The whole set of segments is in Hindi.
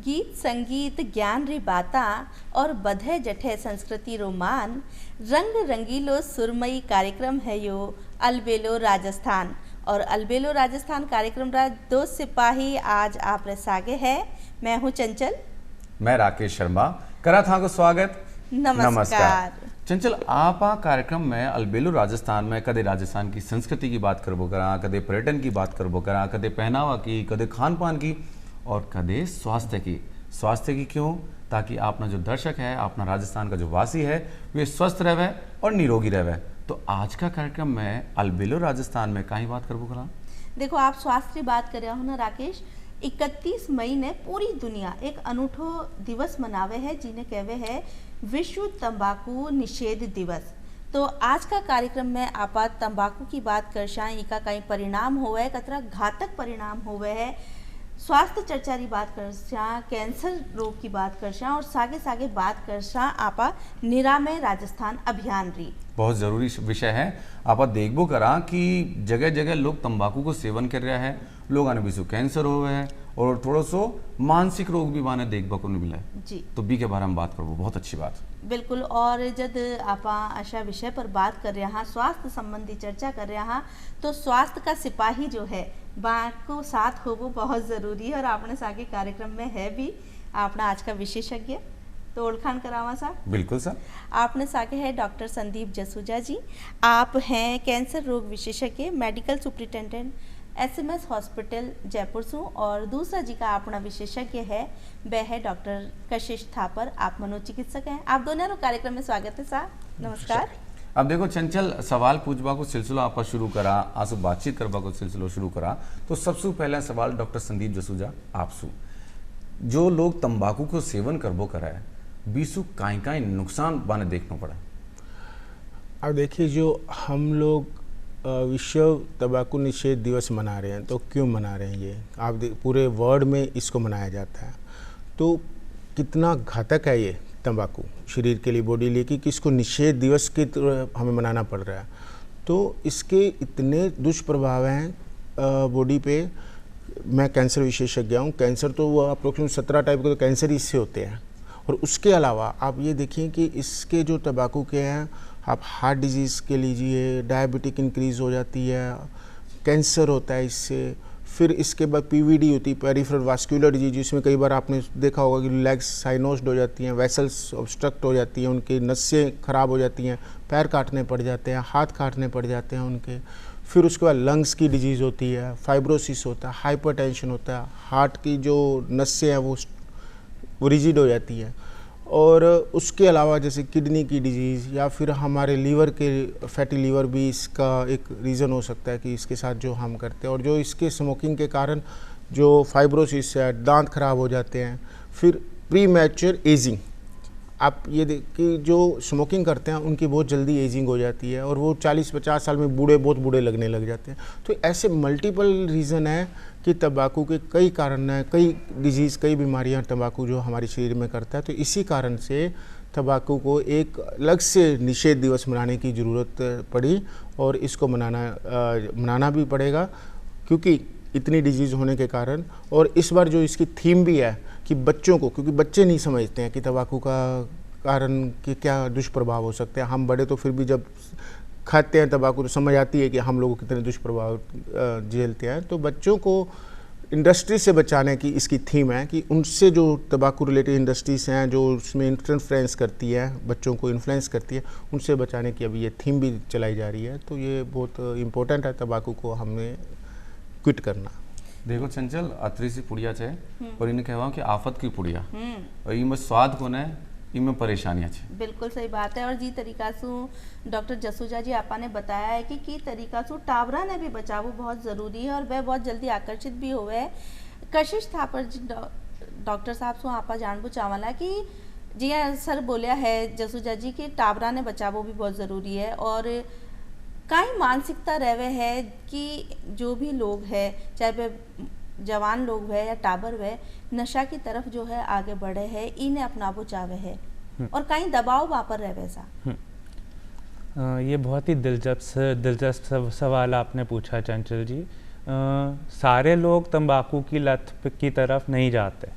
गीत संगीत ज्ञान री बाता और बधे जठे संस्कृति रोमान रंग रंगीलो सुरमई कार्यक्रम है यो अलबेलो राजस्थान। और अलबेलो राजस्थान कार्यक्रम रा दो सिपाही आज आप रे सागे है। मैं हूँ चंचल। मैं राकेश शर्मा। करा था को स्वागत। नमस्कार। चंचल आप कार्यक्रम में अलबेलो राजस्थान में कदे राजस्थान की संस्कृति की बात करबो करा, कदे पर्यटन की बात करबो करा, कदे पहनावा की, कदे खान पान की और कदे स्वास्थ्य की क्यों, ताकि अपना जो दर्शक है, अपना राजस्थान का जो वासी है वे स्वस्थ रहे और निरोगी रहे। तो आज का कार्यक्रम में अलबेलो राजस्थान में कहीं बात करबो करा। देखो आप स्वास्थ्य की बात कर रहे हो ना राकेश। 31 मई ने पूरी दुनिया एक अनूठो दिवस मनावे है जिन्हें कहवे है विश्व तंबाकू निषेध दिवस। तो आज का कार्यक्रम में आप तंबाकू की बात कर शाएं, इका कई परिणाम होवे, कतरा घातक परिणाम होवे है, स्वास्थ्य चर्चा की बात कर शां, कैंसर रोग की बात कर शां और सागे सागे बात कर शां आपा निरामय राजस्थान अभियान री। बहुत ज़रूरी विषय है। आप देखबो करा कि जगह जगह लोग तंबाकू को सेवन कर रहे हैं, लोग आने भी कैंसर हो गए हैं और थोड़ा सो मानसिक रोग भी माने देखबो को नहीं मिला है जी। तो बी के बारे में बात करो, बहुत अच्छी बात। बिल्कुल। और जब आप अशा विषय पर बात कर रहे हैं, स्वास्थ्य संबंधी चर्चा कर रहे हैं, तो स्वास्थ्य का सिपाही जो है बाको साथ हो वो बहुत ज़रूरी है। और आपने सागे कार्यक्रम में है भी अपना आज का विशेषज्ञ, तो ओळखाण करावा सा। बिल्कुल सर। आपने सागे है डॉक्टर संदीप जसूजा जी। आप हैं कैंसर रोग विशेषज्ञ, medical superintendent SMS hospital Jaipur से। और दूसरा जी का अपना विशेषज्ञ है वह है डॉक्टर कशिश थापर, आप मनोचिकित्सक हैं। आप दोनों कार्यक्रम में स्वागत है सर। नमस्कार। अब देखो चंचल, सवाल पूछबा को सिलसिला आप शुरू करा, आसु बातचीत करबा को सिलसिलो शुरू करा, तो सबसे पहला सवाल डॉक्टर संदीप जसूजा आपसु, जो लोग तंबाकू को सेवन करबो करा है बीसु काई नुकसान बाने देखना पड़ा। अब देखिए, जो हम लोग विश्व तंबाकू निषेध दिवस मना रहे हैं, तो क्यों मना रहे हैं ये आप पूरे वर्ल्ड में इसको मनाया जाता है, तो कितना घातक है ये तंबाकू शरीर के लिए, बॉडी लिए, कि इसको निषेध दिवस की तरह हमें मनाना पड़ रहा है। तो इसके इतने दुष्प्रभाव हैं बॉडी पे। मैं कैंसर विशेषज्ञ हूँ। कैंसर तो वो अप्रोक्सीमेट 17 टाइप के तो कैंसर इससे होते हैं। और उसके अलावा आप ये देखिए कि इसके जो तंबाकू के हैं, आप हार्ट डिजीज़ के लीजिए, डायबिटिक इंक्रीज़ हो जाती है, कैंसर होता है इससे। फिर इसके बाद PVD होती है, पेरिफेरल वास्कुलर डिजीज, जिसमें कई बार आपने देखा होगा कि लेग्स साइनोस्ड हो जाती हैं, वेसल्स ऑब्स्ट्रक्ट हो जाती हैं, उनकी नसें खराब हो जाती हैं, पैर काटने पड़ जाते हैं, हाथ काटने पड़ जाते हैं उनके। फिर उसके बाद लंग्स की डिजीज़ होती है, फाइब्रोसिस होता है, हाइपरटेंशन होता है, हार्ट की जो नसें हैं वो रिजिड हो जाती हैं। और उसके अलावा जैसे किडनी की डिजीज़ या फिर हमारे लीवर के फैटी लीवर भी इसका एक रीज़न हो सकता है कि इसके साथ जो हम करते हैं। और जो इसके स्मोकिंग के कारण जो फाइब्रोसिस है, दांत खराब हो जाते हैं। फिर प्री मैच्योर एजिंग, आप ये देख कि जो स्मोकिंग करते हैं उनकी बहुत जल्दी एजिंग हो जाती है और वो 40-50 साल में बहुत बूढ़े लगने लग जाते हैं। तो ऐसे मल्टीपल रीज़न है कि तंबाकू के कई कारण हैं, कई डिजीज़, कई बीमारियां तंबाकू जो हमारे शरीर में करता है। तो इसी कारण से तंबाकू को एक अलग से निषेध दिवस मनाने की ज़रूरत पड़ी और इसको मनाना भी पड़ेगा, क्योंकि इतनी डिजीज़ होने के कारण। और इस बार जो इसकी थीम भी है कि बच्चों को, क्योंकि बच्चे नहीं समझते हैं कि तंबाकू का कारण कि क्या दुष्प्रभाव हो सकते हैं। हम बड़े तो फिर भी जब खाते हैं तंबाकू तो समझ आती है कि हम लोगों को कितने दुष्प्रभाव झेलते हैं। तो बच्चों को इंडस्ट्री से बचाने की इसकी थीम है कि उनसे जो तंबाकू रिलेटेड इंडस्ट्रीज़ हैं जो उसमें इंफ्लुएंस करती है, बच्चों को इन्फ्लुएंस करती है, उनसे बचाने की अभी ये थीम भी चलाई जा रही है। तो ये बहुत इम्पोर्टेंट है तंबाकू को हमें क्विट करना। देखो चंचल, अतरी सी पुड़िया छे और इन्हें कहवा कि आफत की पुड़िया, और इनमें स्वाद कोने है, इनमें परेशानियां छे। बिल्कुल सही बात है। और जी तरीका से डॉक्टर जसूजा जी आपा ने बताया है कि तरीका से टावरा ने भी बचावो बहुत ज़रूरी है और वह बहुत जल्दी आकर्षित भी होवे। कशिश थापर जी डॉक्टर साहब से आपा जानबो चावला कि जी सर बोलिया है जसूजा जी कि टावरा ने बचावो भी बहुत ज़रूरी है। और कई मानसिकता रहवे है कि जो भी लोग है, चाहे वे जवान लोग है या टाबर है, नशा की तरफ जो है आगे बढ़े है, इन्हें अपनाबो चावे है और कई दबाव वापर रहे वैसा। ये बहुत ही दिलचस्प सवाल आपने पूछा चंचल जी। सारे लोग तंबाकू की लत की तरफ नहीं जाते।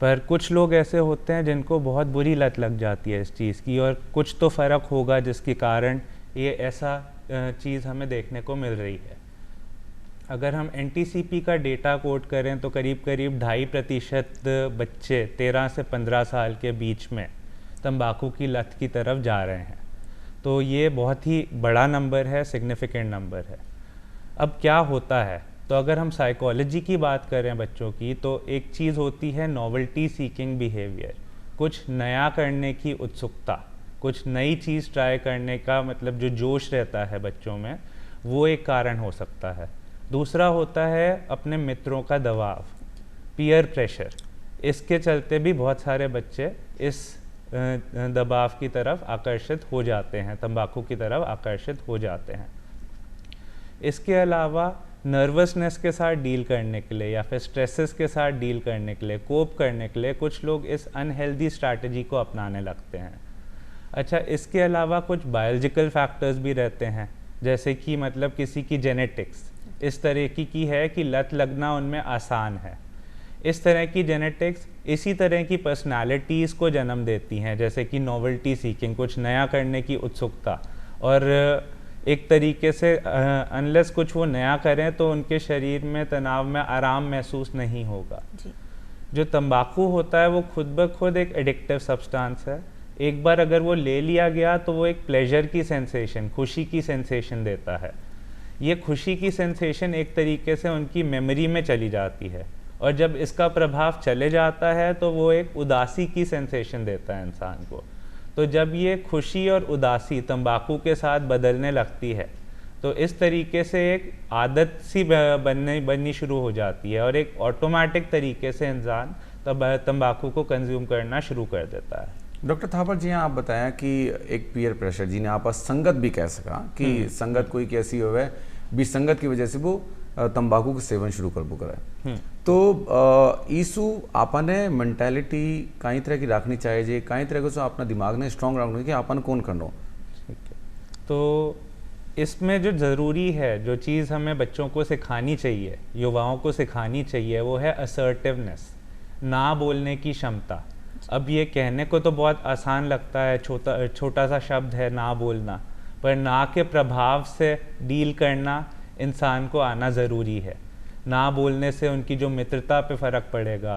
पर कुछ लोग ऐसे होते हैं जिनको बहुत बुरी लत लग जाती है इस चीज़ की, और कुछ तो फ़र्क होगा जिसके कारण ये ऐसा चीज़ हमें देखने को मिल रही है। अगर हम NTCP का डेटा कोट करें तो करीब करीब 2.5% बच्चे 13 से 15 साल के बीच में तंबाकू की लत की तरफ जा रहे हैं। तो ये बहुत ही बड़ा नंबर है, सिग्निफिकेंट नंबर है। अब क्या होता है, तो अगर हम साइकोलॉजी की बात करें बच्चों की, तो एक चीज़ होती है नॉवेल्टी सीकिंग बिहेवियर, कुछ नया करने की उत्सुकता, कुछ नई चीज़ ट्राई करने का मतलब जो जोश रहता है बच्चों में, वो एक कारण हो सकता है। दूसरा होता है अपने मित्रों का दबाव, पीयर प्रेशर। इसके चलते भी बहुत सारे बच्चे इस दबाव की तरफ आकर्षित हो जाते हैं, तंबाकू की तरफ आकर्षित हो जाते हैं। इसके अलावा नर्वसनेस के साथ डील करने के लिए या फिर स्ट्रेसेस के साथ डील करने के लिए, कोप करने के लिए कुछ लोग इस अनहेल्दी स्ट्रैटेजी को अपनाने लगते हैं। अच्छा, इसके अलावा कुछ बायोलॉजिकल फैक्टर्स भी रहते हैं, जैसे कि मतलब किसी की जेनेटिक्स इस तरह की है कि लत लगना उनमें आसान है। इस तरह की जेनेटिक्स इसी तरह की पर्सनालिटीज़ को जन्म देती हैं, जैसे कि नोवेल्टी सीकिंग, कुछ नया करने की उत्सुकता, और एक तरीके से अनलेस कुछ वो नया करें तो उनके शरीर में तनाव में आराम महसूस नहीं होगा जी। जो तंबाकू होता है वो खुद ब खुद एक एडिक्टिव सब्सटेंस है। एक बार अगर वो ले लिया गया तो वो एक प्लेजर की सेंसेशन, खुशी की सेंसेशन देता है। ये खुशी की सेंसेशन एक तरीके से उनकी मेमोरी में चली जाती है, और जब इसका प्रभाव चले जाता है तो वो एक उदासी की सेंसेशन देता है इंसान को। तो जब ये खुशी और उदासी तंबाकू के साथ बदलने लगती है तो इस तरीके से एक आदत सी बननी शुरू हो जाती है, और एक ऑटोमेटिक तरीके से इंसान तंबाकू को कंज्यूम करना शुरू कर देता है। डॉक्टर थापर जी, आप बताया कि एक पीयर प्रेशर, जिन्हें आप संगत भी कह सका कि संगत कोई कैसी होवे भी, संगत की वजह से वो तंबाकू के सेवन शुरू कर करे। तो ईसु आपने मेंटालिटी कई तरह की रखनी चाहिए जे, कई तरह को अपना दिमाग ने स्ट्रॉन्ग रखना कि आपन कौन करना। ठीक है, तो इसमें जो ज़रूरी है, जो चीज़ हमें बच्चों को सिखानी चाहिए, युवाओं को सिखानी चाहिए, वो है असर्टिवनेस, ना बोलने की क्षमता। अब ये कहने को तो बहुत आसान लगता है, छोटा सा शब्द है ना बोलना, पर ना के प्रभाव से डील करना इंसान को आना ज़रूरी है। ना बोलने से उनकी जो मित्रता पे फ़र्क पड़ेगा,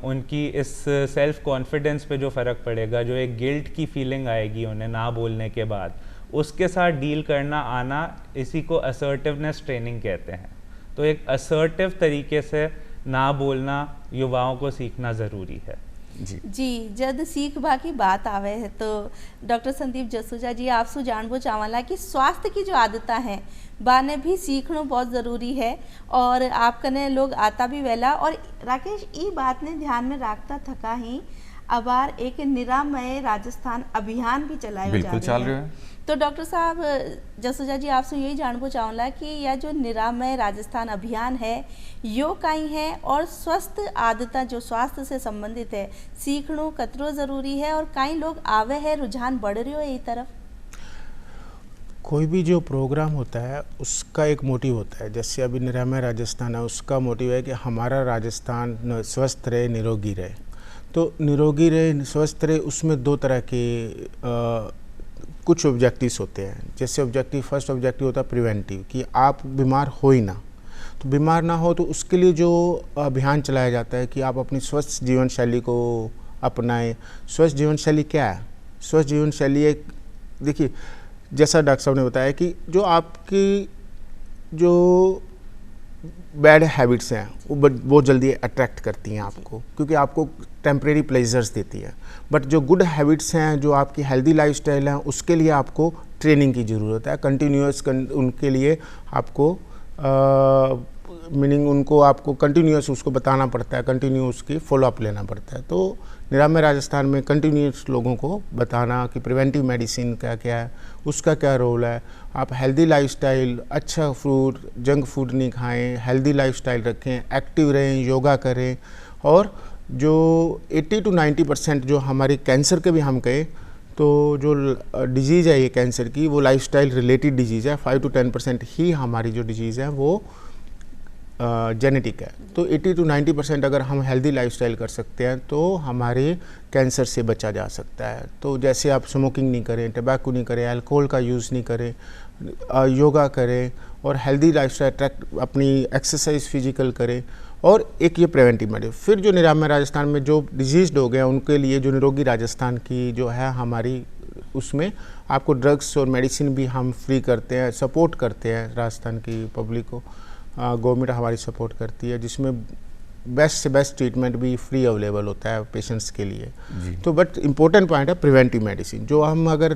उनकी इस सेल्फ कॉन्फिडेंस पे जो फ़र्क पड़ेगा, जो एक गिल्ट की फीलिंग आएगी उन्हें ना बोलने के बाद, उसके साथ डील करना आना, इसी को असर्टिवनेस ट्रेनिंग कहते हैं। तो एक असर्टिव तरीके से ना बोलना युवाओं को सीखना ज़रूरी है। जी, जब सीखबा की बात आवे है तो डॉक्टर संदीप जसूजा जी, आपसे जानबो चावला कि स्वास्थ्य की जो आदतें हैं बाने भी सीखना बहुत ज़रूरी है, और आपकने लोग आता भी वेला। और राकेश, ये बात ने ध्यान में रखता थका ही अबार एक निरामय राजस्थान अभियान भी चलाया बिल्कुल चल रहा है। तो डॉक्टर साहब जसूजा जी, आपसे यही जानबो चाहूँगा कि यह जो निरामय राजस्थान अभियान है यो कहीं है, और स्वस्थ आदतें जो स्वास्थ्य से संबंधित है सीखना कतरो ज़रूरी है, और कई लोग आवे है, रुझान बढ़ रही हो यही तरफ। कोई भी जो प्रोग्राम होता है उसका एक मोटिव होता है। जैसे अभी निरामय राजस्थान है, उसका मोटिव है कि हमारा राजस्थान स्वस्थ रहे, निरोगी रहे। तो निरोगी रहे, स्वस्थ रहे, उसमें दो तरह के कुछ ऑब्जेक्टिव्स होते हैं। जैसे ऑब्जेक्टिव, फर्स्ट ऑब्जेक्टिव होता है प्रिवेंटिव, कि आप बीमार हो ही ना। तो बीमार ना हो तो उसके लिए जो अभियान चलाया जाता है कि आप अपनी स्वस्थ जीवन शैली को अपनाएं। स्वस्थ जीवन शैली क्या है? स्वस्थ जीवन शैली एक, देखिए जैसा डॉक्टर साहब ने बताया कि जो आपकी जो बैड हैबिट्स हैं वो बहुत जल्दी अट्रैक्ट करती हैं आपको, क्योंकि आपको टेम्परेरी प्लेजर्स देती है। बट जो गुड हैबिट्स हैं, जो आपकी हेल्दी लाइफस्टाइल है, उसके लिए आपको ट्रेनिंग की ज़रूरत है, कंटिन्यूअस उनके लिए आपको मीनिंग उनको आपको कंटिन्यूअस उसको बताना पड़ता है, कंटिन्यू उसकी फॉलोअप लेना पड़ता है। तो निरामय राजस्थान में कंटिन्यूअस लोगों को बताना कि प्रिवेंटिव मेडिसिन क्या क्या है, उसका क्या रोल है। आप हेल्दी लाइफस्टाइल, अच्छा फूड, जंक फूड नहीं खाएं, हेल्दी लाइफस्टाइल रखें, एक्टिव रहें, योगा करें। और जो 80 to 90% जो हमारी कैंसर के भी हम कहें तो जो डिजीज़ है ये कैंसर की, वो लाइफस्टाइल रिलेटेड डिजीज़ है। 5 to 10% ही हमारी जो डिजीज़ है वो जेनेटिक है। तो 80 to 90% अगर हम हेल्दी लाइफस्टाइल कर सकते हैं तो हमारे कैंसर से बचा जा सकता है। तो जैसे आप स्मोकिंग नहीं करें, टबैको नहीं करें, अल्कोहल का यूज़ नहीं करें, योगा करें और हेल्दी लाइफस्टाइल अपनी एक्सरसाइज फिजिकल करें, और एक ये प्रिवेंटिव मेडिसिन। फिर जो निरामय राजस्थान में जो डिजीज़्ड हो गए हैं उनके लिए जो निरोगी राजस्थान की जो है हमारी, उसमें आपको ड्रग्स और मेडिसिन भी हम फ्री करते हैं, सपोर्ट करते हैं राजस्थान की पब्लिक को। गवर्नमेंट हमारी सपोर्ट करती है, जिसमें बेस्ट से बेस्ट ट्रीटमेंट भी फ्री अवेलेबल होता है पेशेंट्स के लिए। तो बट इम्पोर्टेंट पॉइंट है प्रिवेंटिव मेडिसिन। जो हम अगर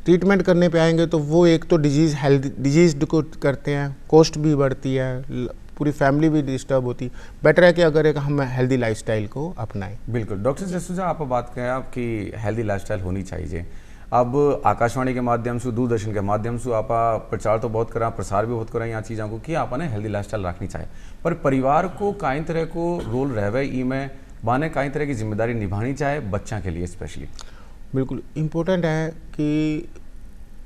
ट्रीटमेंट करने पे आएंगे तो वो एक तो डिजीज़ को करते हैं, कॉस्ट भी बढ़ती है, पूरी फैमिली भी डिस्टर्ब होती। बेटर है कि अगर एक हम हेल्दी लाइफस्टाइल को अपनाएं। बिल्कुल डॉक्टर जसूजा, आप बात करें आपकी हेल्दी लाइफस्टाइल होनी चाहिए। अब आकाशवाणी के माध्यम से, दूरदर्शन के माध्यम से आप प्रचार तो बहुत करा, प्रसार भी बहुत करा यहाँ चीज़ों को कि आपने हेल्दी लाइफस्टाइल रखनी चाहिए, पर परिवार को कई तरह को रोल रहवे ई में बाने कई तरह की जिम्मेदारी निभानी चाहे बच्चा के लिए स्पेशली। बिल्कुल इम्पोर्टेंट है कि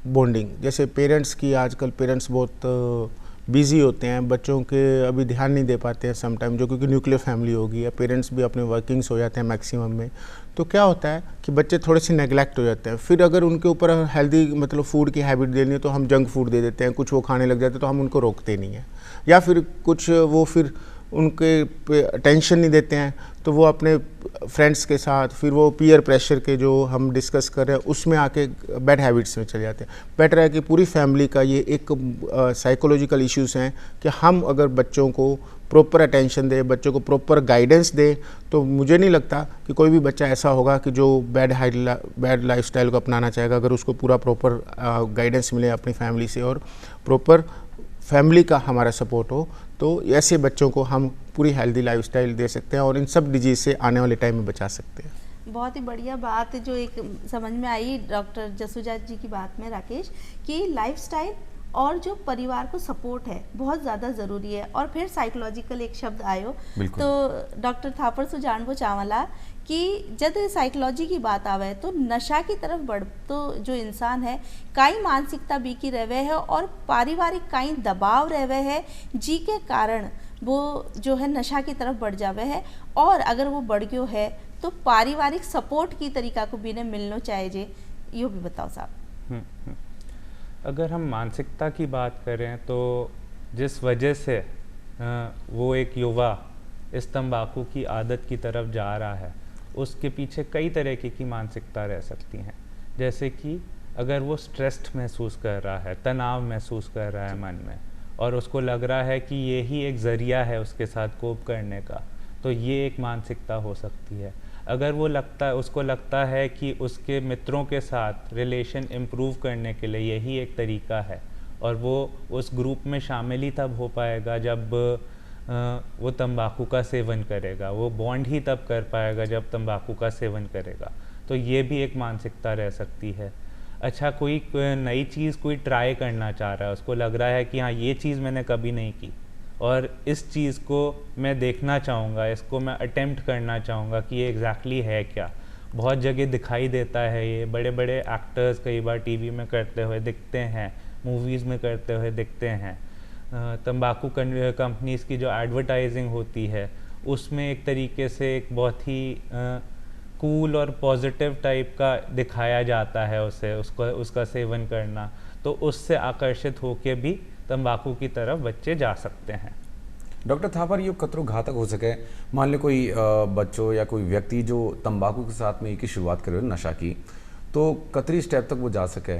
बॉन्डिंग, जैसे पेरेंट्स की, आजकल पेरेंट्स बहुत बिजी होते हैं, बच्चों के अभी ध्यान नहीं दे पाते हैं समटाइम, जो क्योंकि न्यूक्लियर फैमिली होगी या पेरेंट्स भी अपने वर्किंग्स हो जाते हैं मैक्सिमम में। तो क्या होता है कि बच्चे थोड़े से नेगलेक्ट हो जाते हैं। फिर अगर उनके ऊपर हेल्दी मतलब फूड की हैबिट देनी है तो हम जंक फूड दे देते हैं, कुछ वो खाने लग जाते हैं तो हम उनको रोकते नहीं हैं, या फिर कुछ वो फिर उनके पे अटेंशन नहीं देते हैं तो वो अपने फ्रेंड्स के साथ, फिर वो पीयर प्रेशर के जो हम डिस्कस कर रहे हैं उसमें आके बैड हैबिट्स में चले जाते हैं। बेटर है कि पूरी फैमिली का ये एक साइकोलॉजिकल इश्यूज़ हैं कि हम अगर बच्चों को प्रॉपर अटेंशन दें, बच्चों को प्रॉपर गाइडेंस दें, तो मुझे नहीं लगता कि कोई भी बच्चा ऐसा होगा कि जो बैड लाइफस्टाइल को अपनाना चाहेगा, अगर उसको पूरा प्रॉपर गाइडेंस मिले अपनी फैमिली से और प्रॉपर फैमिली का हमारा सपोर्ट हो, तो ऐसे बच्चों को हम पूरी हेल्दी लाइफस्टाइल दे सकते हैं और इन सब डिजीज़ से आने वाले टाइम में बचा सकते हैं। बहुत ही बढ़िया बात जो एक समझ में आई डॉक्टर जसूजा जी की बात में राकेश, कि लाइफस्टाइल और जो परिवार को सपोर्ट है बहुत ज़्यादा ज़रूरी है। और फिर साइकोलॉजिकल एक शब्द आयो, तो डॉक्टर थापर सु जानबो चावला कि जब साइकोलॉजी की बात आवे तो नशा की तरफ बढ़ तो जो इंसान है कई मानसिकता बीकी रहे है और पारिवारिक कई दबाव रहे है, जी के कारण वो जो है नशा की तरफ बढ़ जावे है। और अगर वो बढ़ गयो है तो पारिवारिक सपोर्ट की तरीका को भी ने मिलना चाहिए जे, यो भी बताओ साहब। अगर हम मानसिकता की बात करें तो जिस वजह से वो एक युवा इस तंबाकू की आदत की तरफ जा रहा है, उसके पीछे कई तरह की मानसिकता रह सकती हैं। जैसे कि अगर वो स्ट्रेस्ड महसूस कर रहा है, तनाव महसूस कर रहा है मन में, और उसको लग रहा है कि ये ही एक ज़रिया है उसके साथ कोप करने का, तो ये एक मानसिकता हो सकती है। अगर वो उसको लगता है कि उसके मित्रों के साथ रिलेशन इम्प्रूव करने के लिए यही एक तरीका है, और वो उस ग्रुप में शामिल ही तब हो पाएगा जब वो तंबाकू का सेवन करेगा, वो बॉन्ड ही तब कर पाएगा जब तंबाकू का सेवन करेगा, तो ये भी एक मानसिकता रह सकती है। अच्छा, कोई नई चीज़ कोई ट्राई करना चाह रहा है, उसको लग रहा है कि हाँ ये चीज़ मैंने कभी नहीं की और इस चीज़ को मैं देखना चाहूँगा, इसको मैं अटेम्प्ट करना चाहूँगा कि ये एग्जैक्टली है क्या। बहुत जगह दिखाई देता है, ये बड़े बड़े एक्टर्स कई बार टीवी में करते हुए दिखते हैं, मूवीज़ में करते हुए दिखते हैं। तंबाकू कंपनीज़ की जो एडवर्टाइजिंग होती है उसमें एक तरीके से एक बहुत ही कूल और पॉजिटिव टाइप का दिखाया जाता है उसका सेवन करना, तो उससे आकर्षित होके भी तंबाकू की तरफ बच्चे जा सकते हैं। डॉक्टर थापर, ये कतरो घातक हो सके, मान लो कोई बच्चों या कोई व्यक्ति जो तंबाकू के साथ में की शुरुआत करे नशा की, तो कतरी स्टेप तक वो जा सके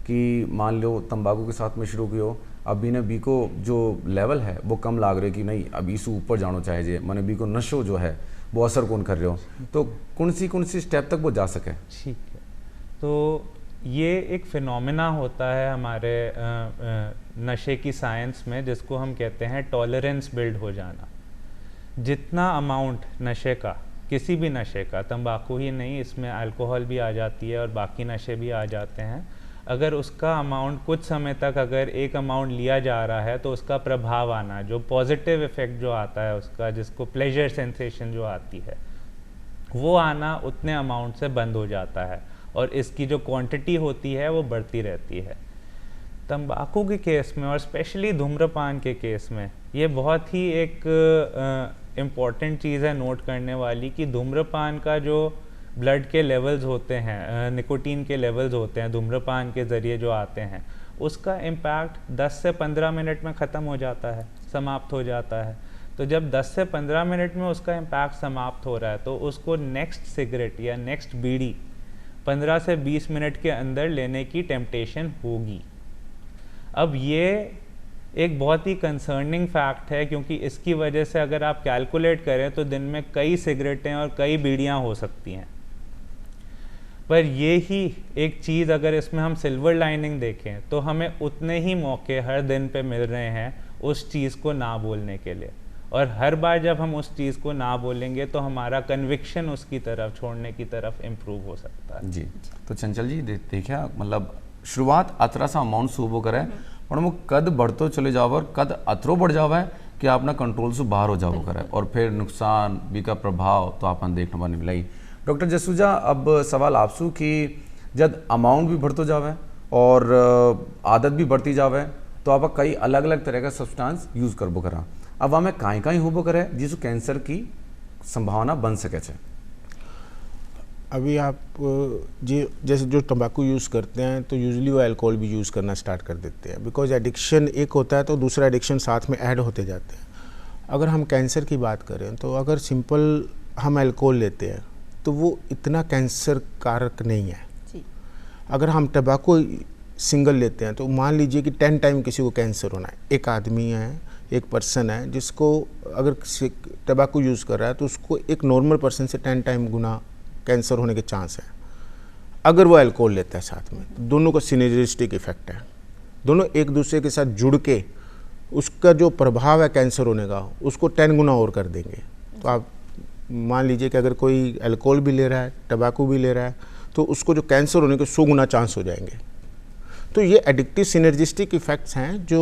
कि मान लो तंबाकू के साथ में शुरू कियो, अभी ने बी को जो लेवल है वो कम लाग रहे कि नहीं अब इससे ऊपर जाना चाहिए, मैंने बी को नशो जो है वो असर कौन कर रहे हो, तो कौन सी स्टेप तक वो जा सके। ठीक है, तो ये एक फिनोमेना होता है हमारे नशे की साइंस में, जिसको हम कहते हैं टॉलरेंस बिल्ड हो जाना। जितना अमाउंट नशे का, किसी भी नशे का, तंबाकू ही नहीं, इसमें अल्कोहल भी आ जाती है और बाकी नशे भी आ जाते हैं, अगर उसका अमाउंट कुछ समय तक अगर एक अमाउंट लिया जा रहा है तो उसका प्रभाव आना, जो पॉजिटिव इफ़ेक्ट जो आता है उसका, जिसको प्लेजर सेंसेशन जो आती है, वो आना उतने अमाउंट से बंद हो जाता है और इसकी जो क्वांटिटी होती है वो बढ़ती रहती है। तंबाकू के केस में और स्पेशली धूम्रपान के केस में ये बहुत ही एक इम्पॉर्टेंट चीज़ है नोट करने वाली कि धूम्रपान का जो ब्लड के लेवल्स होते हैं, निकोटीन के लेवल्स होते हैं धूम्रपान के ज़रिए जो आते हैं, उसका इम्पैक्ट 10 से 15 मिनट में ख़त्म हो जाता है, समाप्त हो जाता है। तो जब 10 से 15 मिनट में उसका इम्पैक्ट समाप्त हो रहा है तो उसको नेक्स्ट सिगरेट या नेक्स्ट बीड़ी 15 से 20 मिनट के अंदर लेने की टेम्पटेशन होगी। अब ये एक बहुत ही कंसर्निंग फैक्ट है, क्योंकि इसकी वजह से अगर आप कैलकुलेट करें तो दिन में कई सिगरेटें और कई बीड़ियाँ हो सकती हैं। पर ये ही एक चीज़ अगर इसमें हम सिल्वर लाइनिंग देखें तो हमें उतने ही मौके हर दिन पे मिल रहे हैं उस चीज़ को ना बोलने के लिए, और हर बार जब हम उस चीज़ को ना बोलेंगे तो हमारा कन्विक्शन उसकी तरफ छोड़ने की तरफ इम्प्रूव हो सकता है। जी, तो चंचल जी देखिए मतलब शुरुआत अतरा सा अमाउंट सूबो करे पण वो कद बढ़तो चले जाओ और कद अतरो बढ़ जाओ है कि आपना कंट्रोल से बाहर हो जाओ करे और फिर नुकसान भी का प्रभाव तो आपन देखने वाली मिलाई। डॉक्टर जसूजा, अब सवाल आपसू कि जब अमाउंट भी बढ़तो जावे और आदत भी बढ़ती जावे तो आप कई अलग अलग तरह का सब्सटेंस यूज करबो करा, अब हमें काई काई होबो करे जिससे कैंसर की संभावना बन सके छे। अभी आप जी जैसे जो तंबाकू यूज़ करते हैं तो यूजुअली वो अल्कोहल भी यूज़ करना स्टार्ट कर देते हैं, बिकॉज एडिक्शन एक होता है तो दूसरा एडिक्शन साथ में ऐड होते जाते हैं। अगर हम कैंसर की बात करें तो अगर सिंपल हम अल्कोहल लेते हैं तो वो इतना कैंसर कारक नहीं है जी। अगर हम तंबाकू सिंगल लेते हैं तो मान लीजिए कि 10 टाइम किसी को कैंसर होना है, एक आदमी है, एक पर्सन है जिसको अगर तंबाकू यूज़ कर रहा है तो उसको एक नॉर्मल पर्सन से 10 टाइम गुना कैंसर होने के चांस है। अगर वो अल्कोहल लेता है साथ में तो दोनों का सिनर्जिस्टिक इफेक्ट है, दोनों एक दूसरे के साथ जुड़ के उसका जो प्रभाव है कैंसर होने का उसको 10 गुना और कर देंगे। तो आप मान लीजिए कि अगर कोई अल्कोहल भी ले रहा है, तंबाकू भी ले रहा है, तो उसको जो कैंसर होने के 100 गुना चांस हो जाएंगे। तो ये एडिक्टिव सिनर्जिस्टिक इफेक्ट्स हैं जो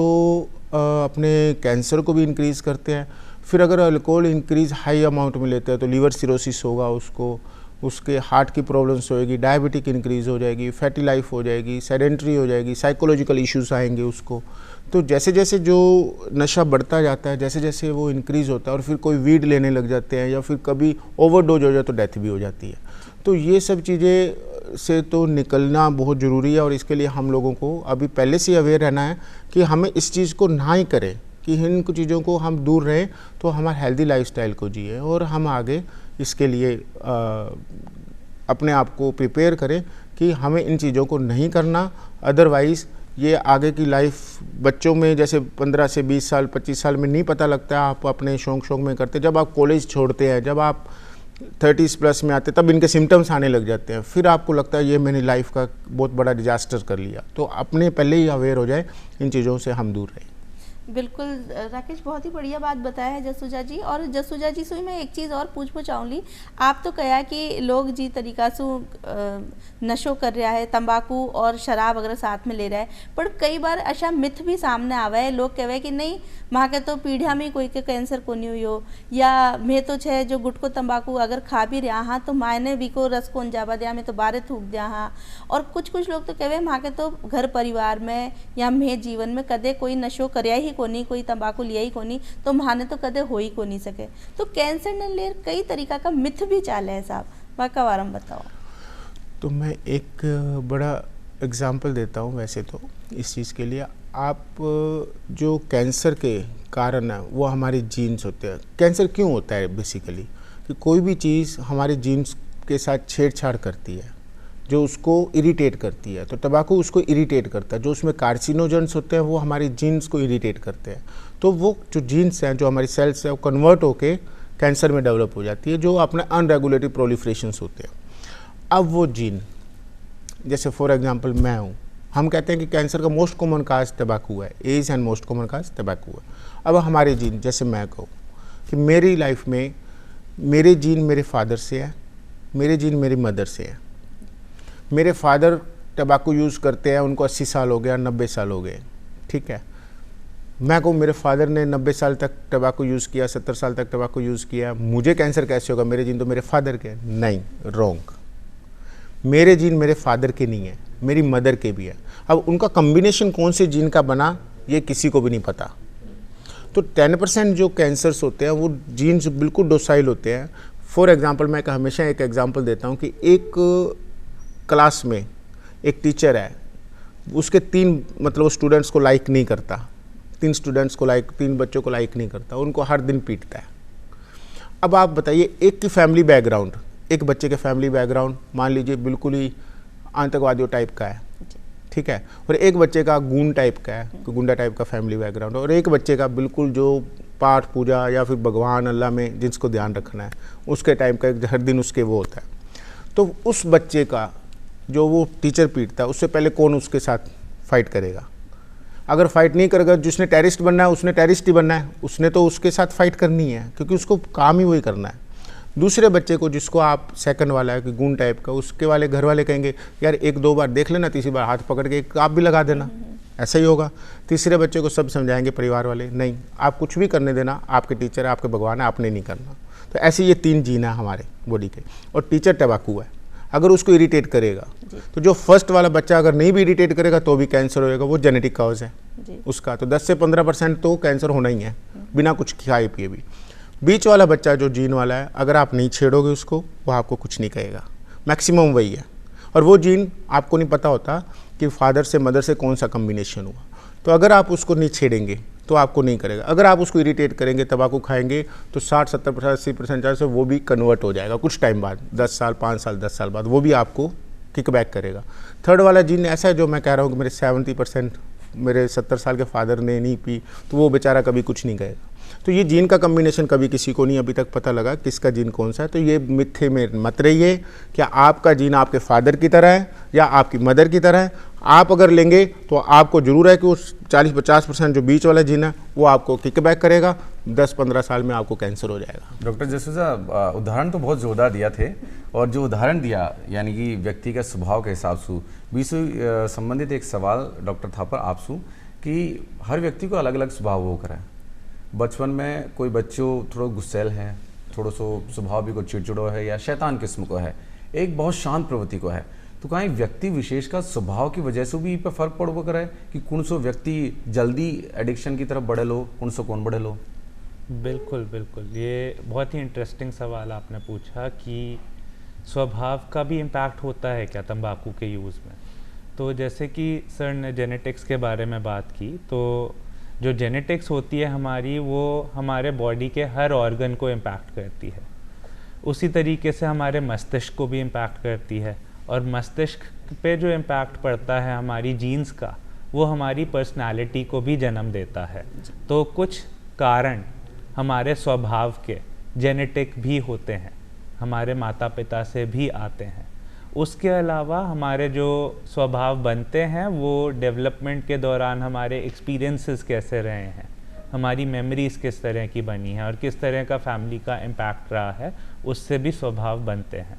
अपने कैंसर को भी इंक्रीज़ करते हैं। फिर अगर अल्कोहल इंक्रीज हाई अमाउंट में लेते हैं तो लीवर सिरोसिस होगा, उसको उसके हार्ट की प्रॉब्लम्स होएगी, डायबिटिक इंक्रीज़ हो जाएगी, फैटी लाइफ हो जाएगी, सेडेंट्री हो जाएगी, साइकोलॉजिकल इश्यूज आएंगे उसको। तो जैसे जैसे जो नशा बढ़ता जाता है, जैसे जैसे वो इंक्रीज़ होता है और फिर कोई वीड लेने लग जाते हैं या फिर कभी ओवरडोज हो जाए तो डेथ भी हो जाती है। तो ये सब चीज़ें से तो निकलना बहुत ज़रूरी है और इसके लिए हम लोगों को अभी पहले से अवेयर रहना है कि हमें इस चीज़ को ना ही करें, कि इन कुछ चीज़ों को हम दूर रहें तो हमारे हेल्दी लाइफस्टाइल को जिए और हम आगे इसके लिए अपने आप को प्रिपेयर करें कि हमें इन चीज़ों को नहीं करना। अदरवाइज़ ये आगे की लाइफ बच्चों में जैसे 15 से 20 साल 25 साल में नहीं पता लगता है, आप अपने शौक में करते, जब आप कॉलेज छोड़ते हैं, जब आप 30s प्लस में आते तब इनके सिम्टम्स आने लग जाते हैं, फिर आपको लगता है ये मैंने लाइफ का बहुत बड़ा डिजास्टर कर लिया। तो अपने पहले ही अवेयर हो जाए, इन चीज़ों से हम दूर रहें। बिल्कुल राकेश, बहुत ही बढ़िया बात बताया है जसूजा जी। और जसूजा जी से मैं एक चीज़ और पूछना चाहूँगी, आप तो कहा कि लोग जी तरीका से नशो कर रहा है, तंबाकू और शराब वगैरह साथ में ले रहा है, पर कई बार ऐसा मिथ भी सामने आवा है, लोग कहे कि नहीं माँ के तो पीढ़िया में कोई के कैंसर को नहीं हुई हो, या मैं तो छे जो गुटको तंबाकू अगर खा भी रहा हाँ तो मायने भी को रस को जावा दिया, मैं तो बारे थूक दिया हाँ। और कुछ लोग तो कहे माँ के तो घर परिवार में या मैं जीवन में कदे कोई नशो करया ही कोनी, कोई तंबाकू लिया ही कोनी, तो माने तो कदे हो ही को नहीं सके। तो कैंसर ने लेर कई तरीका का मिथ भी चाले है साहब, वाका वारम बताओ। तो मैं एक बड़ा एग्जाम्पल देता हूँ वैसे तो इस चीज़ के लिए। आप जो कैंसर के कारण है वो हमारे जीन्स होते हैं। कैंसर क्यों होता है बेसिकली कि कोई भी चीज़ हमारे जीन्स के साथ छेड़छाड़ करती है जो उसको इरिटेट करती है। तो तंबाकू उसको इरिटेट करता है, जो उसमें कार्सिनोजेंस होते हैं वो हमारी जीन्स को इरिटेट करते हैं। तो वो जो जीन्स हैं, जो हमारी सेल्स हैं, वो कन्वर्ट होके कैंसर में डेवलप हो जाती है, जो अपने अनरेगुलेटरी प्रोलिफरेशंस होते हैं। अब वो जीन, जैसे फॉर एग्जांपल मैं हूँ, हम कहते हैं कि कैंसर का मोस्ट कॉमन काज तंबाकू है, age and most common cause तंबाकू है। अब हमारे जीन, जैसे मैं कहूँ कि मेरी लाइफ में मेरे जीन मेरे फादर से है, मेरे जीन मेरी मदर से है। मेरे फादर तंबाकू यूज़ करते हैं, उनको 80 साल हो गया, 90 साल हो गए, ठीक है। मैं कहूँ मेरे फादर ने 90 साल तक तंबाकू यूज़ किया, 70 साल तक तंबाकू यूज़ किया, मुझे कैंसर कैसे होगा, मेरे जीन तो मेरे फादर के। नहीं, रॉन्ग। मेरे जीन मेरे फादर के नहीं है, मेरी मदर के भी है। अब उनका कम्बिनेशन कौन से जीन का बना ये किसी को भी नहीं पता। तो 10% जो कैंसर्स होते हैं वो जीन्स बिल्कुल डोसाइल होते हैं। फॉर एग्जांपल मैं हमेशा एक एग्जांपल देता हूँ कि एक क्लास में एक टीचर है, उसके 3 मतलब स्टूडेंट्स को लाइक नहीं करता, 3 बच्चों को लाइक नहीं करता, उनको हर दिन पीटता है। अब आप बताइए, एक की फैमिली बैकग्राउंड, एक बच्चे के फैमिली बैकग्राउंड मान लीजिए बिल्कुल ही आतंकवादियों टाइप का है, ठीक है, और एक बच्चे का गूंड टाइप का है, गुंडा टाइप का फैमिली बैकग्राउंड, और एक बच्चे का बिल्कुल जो पाठ पूजा या फिर भगवान अल्लाह में जिसको ध्यान रखना है उसके टाइम का हर दिन उसके वो होता है। तो उस बच्चे का जो वो टीचर पीटता है उससे पहले कौन उसके साथ फाइट करेगा? अगर फाइट नहीं करेगा, जिसने टेररिस्ट बनना है उसने टेररिस्ट ही बनना है, उसने तो उसके साथ फाइट करनी है क्योंकि उसको काम ही वही करना है। दूसरे बच्चे को जिसको आप सेकंड वाला है कि गूंड टाइप का, उसके वाले घर वाले कहेंगे यार 1-2 बार देख लेना, तीसरी बार हाथ पकड़ के एक आप भी लगा देना, ऐसा ही होगा। तीसरे बच्चे को सब समझाएंगे परिवार वाले, नहीं आप कुछ भी करने देना, आपके टीचर है, आपके भगवान है, आपने नहीं करना। तो ऐसे ये 3 जीन है हमारे बॉडी के। और टीचर तंबाकू है, अगर उसको इरिटेट करेगा तो जो फर्स्ट वाला बच्चा अगर नहीं भी इरिटेट करेगा तो भी कैंसर होएगा, वो जेनेटिक कॉज है उसका। तो 10 से 15% तो कैंसर होना ही है बिना कुछ खाए पिए भी। बीच वाला बच्चा जो जीन वाला है, अगर आप नहीं छेड़ोगे उसको, वो आपको कुछ नहीं कहेगा, मैक्सिमम वही है। और वो जीन आपको नहीं पता होता कि फादर से मदर से कौन सा कम्बिनेशन हुआ। तो अगर आप उसको नहीं छेड़ेंगे तो आपको नहीं करेगा। अगर आप उसको इरिटेट करेंगे, तंबाकू खाएंगे, तो 60-70% 80% चांस है वो भी कन्वर्ट हो जाएगा कुछ टाइम बाद, 10 साल 5 साल 10 साल बाद वो भी आपको किकबैक करेगा। थर्ड वाला जीन ऐसा है जो मैं कह रहा हूँ कि मेरे 70% मेरे 70 साल के फादर ने नहीं पी, तो वो बेचारा कभी कुछ नहीं कहेगा। तो ये जीन का कम्बिनेशन कभी किसी को नहीं अभी तक पता लगा किसका जीन कौन सा है। तो ये मिथ्ये में मत रहिए, क्या आपका जीन आपके फादर की तरह है या आपकी मदर की तरह है। आप अगर लेंगे तो आपको जरूर है कि उस 40-50% जो बीच वाला जीन है वो आपको किकबैक करेगा, 10-15 साल में आपको कैंसर हो जाएगा। डॉक्टर जसूजा, उदाहरण तो बहुत जोरदार दिया थे, और जो उदाहरण दिया यानी कि व्यक्ति का स्वभाव के हिसाब से बीसु संबंधित एक सवाल डॉक्टर थापर आपसू कि हर व्यक्ति को अलग अलग स्वभाव हो कर है। बचपन में कोई बच्चों थोड़ा गुस्सैल है, थोड़ा सो स्वभाव भी को चिड़चिड़ो है या शैतान किस्म को है, एक बहुत शांत प्रवृत्ति को है। तो कहीं व्यक्ति विशेष का स्वभाव की वजह से भी पे फर्क पड़ो कर है कि कौन सो व्यक्ति जल्दी एडिक्शन की तरफ बढ़े लो, कौन सो कौन बढ़े लो? बिल्कुल बिल्कुल, ये बहुत ही इंटरेस्टिंग सवाल आपने पूछा कि स्वभाव का भी इम्पैक्ट होता है क्या तंबाकू के यूज़ में। तो जैसे कि सर ने जेनेटिक्स के बारे में बात की, तो जो जेनेटिक्स होती है हमारी, वो हमारे बॉडी के हर ऑर्गन को इम्पैक्ट करती है। उसी तरीके से हमारे मस्तिष्क को भी इम्पैक्ट करती है, और मस्तिष्क पे जो इम्पैक्ट पड़ता है हमारी जीन्स का, वो हमारी पर्सनालिटी को भी जन्म देता है। तो कुछ कारण हमारे स्वभाव के जेनेटिक भी होते हैं, हमारे माता पिता से भी आते हैं। उसके अलावा हमारे जो स्वभाव बनते हैं वो डेवलपमेंट के दौरान हमारे एक्सपीरियंसेस कैसे रहे हैं, हमारी मेमोरीज़ किस तरह की बनी हैं और किस तरह का फैमिली का इम्पैक्ट रहा है, उससे भी स्वभाव बनते हैं।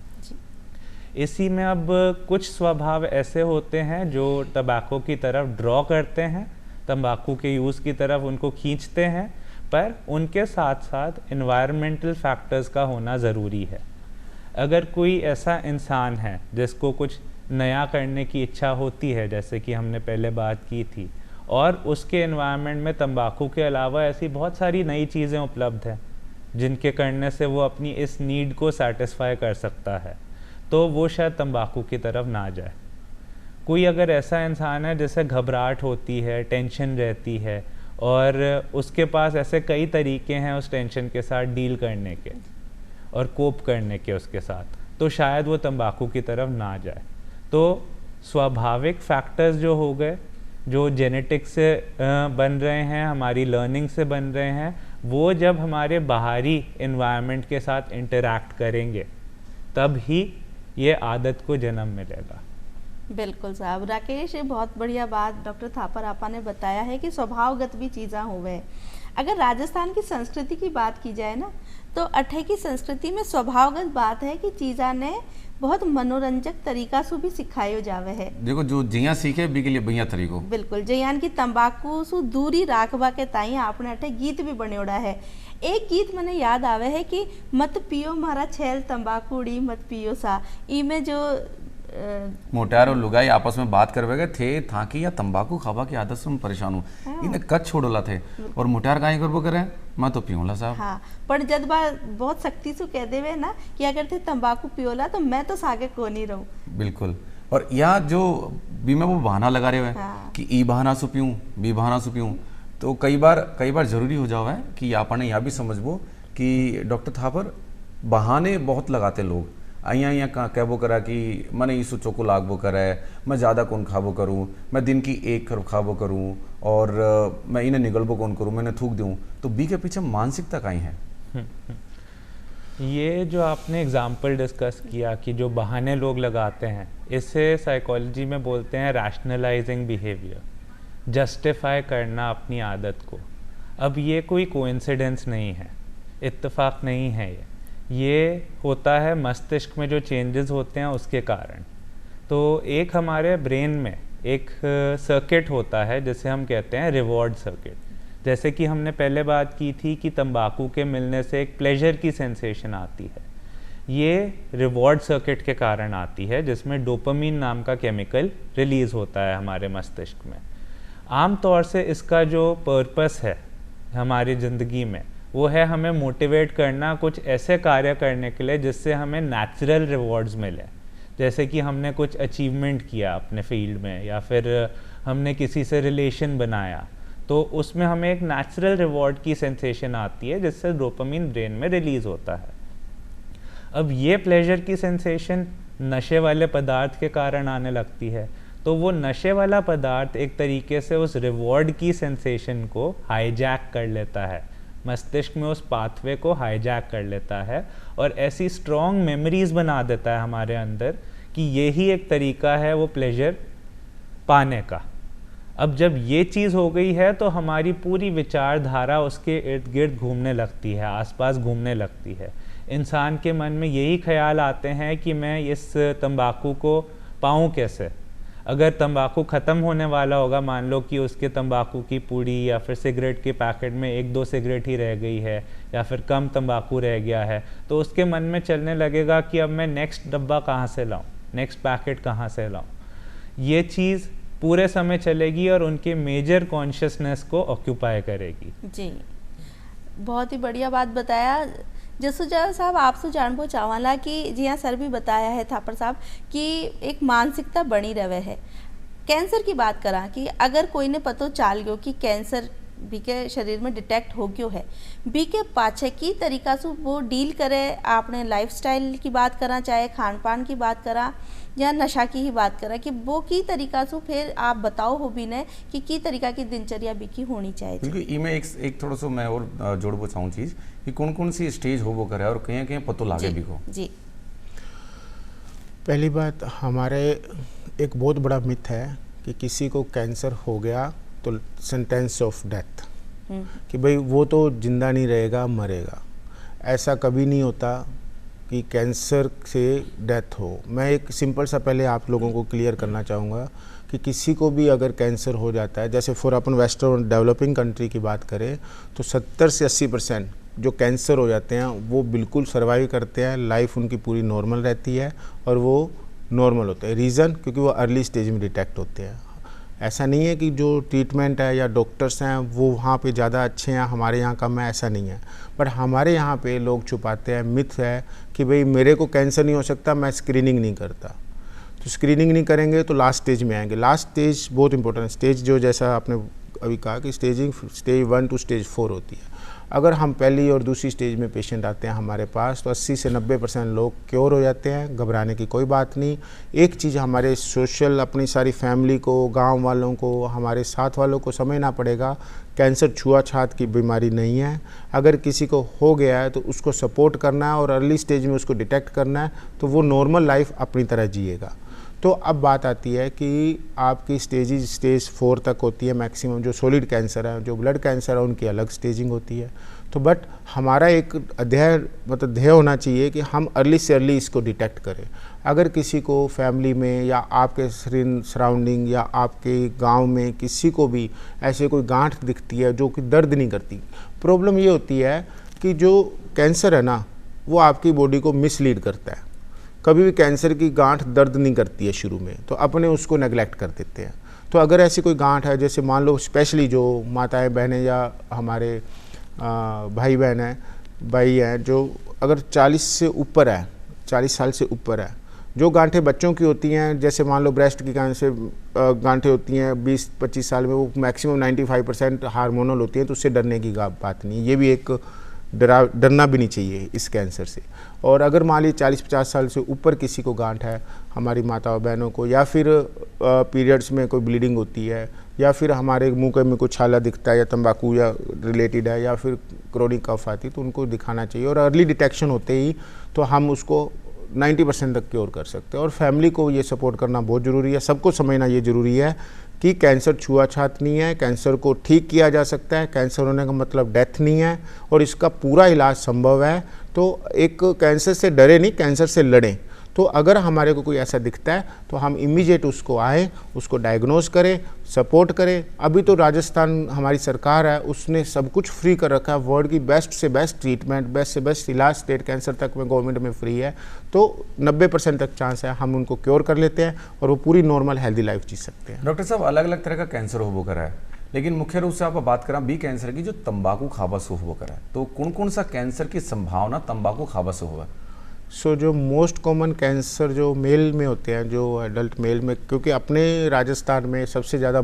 इसी में अब कुछ स्वभाव ऐसे होते हैं जो तंबाकू की तरफ ड्रॉ करते हैं, तंबाकू के यूज़ की तरफ उनको खींचते हैं, पर उनके साथ साथ इन्वायरमेंटल फैक्टर्स का होना ज़रूरी है। अगर कोई ऐसा इंसान है जिसको कुछ नया करने की इच्छा होती है, जैसे कि हमने पहले बात की थी, और उसके एनवायरनमेंट में तंबाकू के अलावा ऐसी बहुत सारी नई चीज़ें उपलब्ध हैं जिनके करने से वो अपनी इस नीड को सेटिस्फाई कर सकता है, तो वो शायद तंबाकू की तरफ ना जाए। कोई अगर ऐसा इंसान है जिसे घबराहट होती है, टेंशन रहती है, और उसके पास ऐसे कई तरीके हैं उस टेंशन के साथ डील करने के और कोप करने के उसके साथ, तो शायद वो तंबाकू की तरफ ना जाए। तो स्वाभाविक फैक्टर्स जो हो गए, जो जेनेटिक्स से बन रहे हैं, हमारी लर्निंग से बन रहे हैं, वो जब हमारे बाहरी एनवायरनमेंट के साथ इंटरैक्ट करेंगे तब ही ये आदत को जन्म मिलेगा। बिल्कुल साहब। राकेश, बहुत बढ़िया बात डॉक्टर थापर आपा ने बताया है कि स्वभावगत भी चीज़ा होवे। अगर राजस्थान की संस्कृति की बात की जाए ना, तो अठे की संस्कृति में स्वभावगत बात है कि चीज़ा ने बहुत मनोरंजक तरीका से भी सिखायो जावे है। देखो, जो जिया सीखे बी के लिए बढ़िया तरीको। बिल्कुल, जयान की तंबाकू सु दूरी राखवा के ताई आपने अठे गीत भी बनेड़ा है। एक गीत मैंने याद आवे है कि मत पियो मारा छैल तंबाकूड़ी मत पियो सा। इमें जो मोटार और लुगाई आपस में बात करवे गए थे थाकी या तंबाकू खावा की आदत से हम परेशान हूँ इन्हें कच छोड़ोला थे और मोटार काहे करबो करे मैं तो पीऊँला साहब। हाँ, पर जब बात बहुत सख्ती से कह देवे ना कि अगर थे तंबाकू पियोला तो मैं तो सागे को नहीं रहूँ। बिल्कुल। और यहाँ जो बीमा वो बहाना लगा रहे हुए हाँ। कि ई बहाना सु पीऊँ बी बहाना सु पीऊँ, तो कई बार जरूरी हो जाओ है कि आपने यहाँ भी समझबो कि डॉक्टर थापर बहाने बहुत लगाते लोग। અહીંયા कहबो करा कि मैंने ईसु चोको लागबो करे, मैं ज़्यादा कौन खाबो करूँ, मैं दिन की एक खाबो करूँ और मैं इन्हें निगलबो कौन करूँ, मैंने थूक दूँ। तो बी के पीछे मानसिकता कहीं है। ये जो आपने एग्जाम्पल डिस्कस किया कि जो बहाने लोग लगाते हैं, इसे साइकोलॉजी में बोलते हैं रैशनलाइजिंग बिहेवियर, जस्टिफाई करना अपनी आदत को। अब ये कोई कोइंसिडेंस नहीं है, इत्तेफाक नहीं है, ये होता है मस्तिष्क में जो चेंजेस होते हैं उसके कारण। तो एक हमारे ब्रेन में एक सर्किट होता है जिसे हम कहते हैं रिवॉर्ड सर्किट। जैसे कि हमने पहले बात की थी कि तंबाकू के मिलने से एक प्लेजर की सेंसेशन आती है, ये रिवॉर्ड सर्किट के कारण आती है जिसमें डोपामीन नाम का केमिकल रिलीज़ होता है हमारे मस्तिष्क में। आम तौर से इसका जो पर्पस है हमारी ज़िंदगी में वो है हमें मोटिवेट करना कुछ ऐसे कार्य करने के लिए जिससे हमें नेचुरल रिवॉर्ड्स मिले। जैसे कि हमने कुछ अचीवमेंट किया अपने फील्ड में या फिर हमने किसी से रिलेशन बनाया, तो उसमें हमें एक नेचुरल रिवॉर्ड की सेंसेशन आती है जिससे डोपामीन ब्रेन में रिलीज़ होता है। अब ये प्लेजर की सेंसेशन नशे वाले पदार्थ के कारण आने लगती है, तो वो नशे वाला पदार्थ एक तरीके से उस रिवॉर्ड की सेंसेशन को हाईजैक कर लेता है, मस्तिष्क में उस पाथवे को हाईजैक कर लेता है और ऐसी स्ट्रॉन्ग मेमोरीज बना देता है हमारे अंदर कि यही एक तरीका है वो प्लेजर पाने का। अब जब ये चीज़ हो गई है तो हमारी पूरी विचारधारा उसके इर्द गिर्द घूमने लगती है, आसपास घूमने लगती है। इंसान के मन में यही ख्याल आते हैं कि मैं इस तंबाकू को पाऊँ कैसे। अगर तंबाकू ख़त्म होने वाला होगा, मान लो कि उसके तंबाकू की पूड़ी या फिर सिगरेट के पैकेट में 1-2 सिगरेट ही रह गई है या फिर कम तंबाकू रह गया है, तो उसके मन में चलने लगेगा कि अब मैं नेक्स्ट डब्बा कहाँ से लाऊं, नेक्स्ट पैकेट कहाँ से लाऊं। ये चीज़ पूरे समय चलेगी और उनके मेजर कॉन्शियसनेस को ऑक्यूपाई करेगी। जी, बहुत ही बढ़िया बात बताया जसूजा साहब। आपसे जानबो चाहवाला कि जी हाँ सर भी बताया है थापर साहब कि एक मानसिकता बनी रहे है। कैंसर की बात करा कि अगर कोई ने पतो चाल गयो कि कैंसर बी के शरीर में डिटेक्ट हो गयो है, बी के पाछे की तरीका से वो डील करे, आपने लाइफस्टाइल की बात करा, चाहे खान पान की बात करा या नशा की ही बात करा, कि वो की तरीका से फिर आप बताओ हो भी ने कि की तरीका की दिनचर्या बी की होनी चाहिए। क्योंकि इमें एक थोड़ा सा मैं और जोड़बो चाहूँ चीज़ कि कौन से स्टेज हो वो करे और कहीं कहीं पतो लागे भी को। जी, पहली बात, हमारे एक बहुत बड़ा मिथ है कि किसी को कैंसर हो गया तो सेंटेंस ऑफ डेथ, कि भाई वो तो जिंदा नहीं रहेगा, मरेगा। ऐसा कभी नहीं होता कि कैंसर से डेथ हो। मैं एक सिंपल सा पहले आप लोगों को क्लियर करना चाहूँगा कि किसी को भी अगर कैंसर हो जाता है, जैसे for upon western developing country की बात करें तो 70 से 80% जो कैंसर हो जाते हैं वो बिल्कुल सर्वाइव करते हैं, लाइफ उनकी पूरी नॉर्मल रहती है और वो नॉर्मल होते हैं। रीज़न, क्योंकि वो अर्ली स्टेज में डिटेक्ट होते हैं। ऐसा नहीं है कि जो ट्रीटमेंट है या डॉक्टर्स हैं वो वहाँ पे ज़्यादा अच्छे हैं, हमारे यहाँ कम है, ऐसा नहीं है। बट हमारे यहाँ पे लोग छुपाते हैं, मिथ है कि भाई मेरे को कैंसर नहीं हो सकता, मैं स्क्रीनिंग नहीं करता। तो स्क्रीनिंग नहीं करेंगे तो लास्ट स्टेज में आएंगे। लास्ट स्टेज बहुत इंपॉर्टेंट है, स्टेज जो जैसा आपने अभी कहा कि स्टेज 1 to स्टेज 4 होती है। अगर हम पहली और दूसरी स्टेज में पेशेंट आते हैं हमारे पास तो 80 से 90% लोग क्योर हो जाते हैं, घबराने की कोई बात नहीं। एक चीज़ हमारे सोशल, अपनी सारी फैमिली को, गांव वालों को, हमारे साथ वालों को समझना पड़ेगा, कैंसर छुआछात की बीमारी नहीं है। अगर किसी को हो गया है तो उसको सपोर्ट करना है और अर्ली स्टेज में उसको डिटेक्ट करना है तो वो नॉर्मल लाइफ अपनी तरह जिएगा। तो अब बात आती है कि आपकी स्टेज 4 तक होती है मैक्सिमम। जो सॉलिड कैंसर है, जो ब्लड कैंसर है, उनकी अलग स्टेजिंग होती है। तो बट हमारा एक ध्येय होना चाहिए कि हम अर्ली से अर्ली इसको डिटेक्ट करें। अगर किसी को फैमिली में या आपके सराउंडिंग या आपके गांव में किसी को भी ऐसे कोई गांठ दिखती है जो कि दर्द नहीं करती, प्रॉब्लम ये होती है कि जो कैंसर है ना वो आपकी बॉडी को मिसलीड करता है कभी भी कैंसर की गांठ दर्द नहीं करती है शुरू में, तो अपने उसको नेगलेक्ट कर देते हैं। तो अगर ऐसी कोई गांठ है, जैसे मान लो स्पेशली जो माताएं बहनें या हमारे भाई बहन हैं भाई हैं जो अगर 40 से ऊपर है, 40 साल से ऊपर है, जो गांठें बच्चों की होती हैं, जैसे मान लो ब्रेस्ट की कैंसर गांठें होती हैं 20-25 साल में, वो मैक्सिमम 95% हार्मोनल होती हैं, तो उससे डरने की बात नहीं है। ये भी एक डरना भी नहीं चाहिए इस कैंसर से। और अगर मान लीजिए 40-50 साल से ऊपर किसी को गांठ है, हमारी माताओं बहनों को, या फिर पीरियड्स में कोई ब्लीडिंग होती है, या फिर हमारे मुंह में कुछ छाला दिखता है या तंबाकू या रिलेटेड है, या फिर क्रोनिक कफ आती है, तो उनको दिखाना चाहिए। और अर्ली डिटेक्शन होते ही तो हम उसको 90% तक क्योर कर सकते हैं। और फैमिली को ये सपोर्ट करना बहुत ज़रूरी है, सबको समझना ये ज़रूरी है कि कैंसर छुआछूत नहीं है, कैंसर को ठीक किया जा सकता है, कैंसर होने का मतलब डेथ नहीं है, और इसका पूरा इलाज संभव है। तो एक कैंसर से डरे नहीं, कैंसर से लड़ें। तो अगर हमारे को कोई ऐसा दिखता है तो हम इमीडिएट उसको आए, उसको डायग्नोज करें, सपोर्ट करें। अभी तो राजस्थान हमारी सरकार है, उसने सब कुछ फ्री कर रखा है, वर्ल्ड की बेस्ट से बेस्ट ट्रीटमेंट, बेस्ट से बेस्ट इलाज स्टेट कैंसर तक में गवर्नमेंट में फ्री है। तो 90% तक चांस है हम उनको क्योर कर लेते हैं और वो पूरी नॉर्मल हेल्दी लाइफ जी सकते हैं। डॉक्टर साहब, अलग अलग तरह का कैंसर हो करा है, लेकिन मुख्य रूप से आप बात करें बी कैंसर की, जो तंबाकू खाबा से हो करा है, तो कौन कौन सा कैंसर की संभावना तंबाकू खाबा से हुआ? जो मोस्ट कॉमन कैंसर जो मेल में होते हैं, जो एडल्ट मेल में, क्योंकि अपने राजस्थान में सबसे ज़्यादा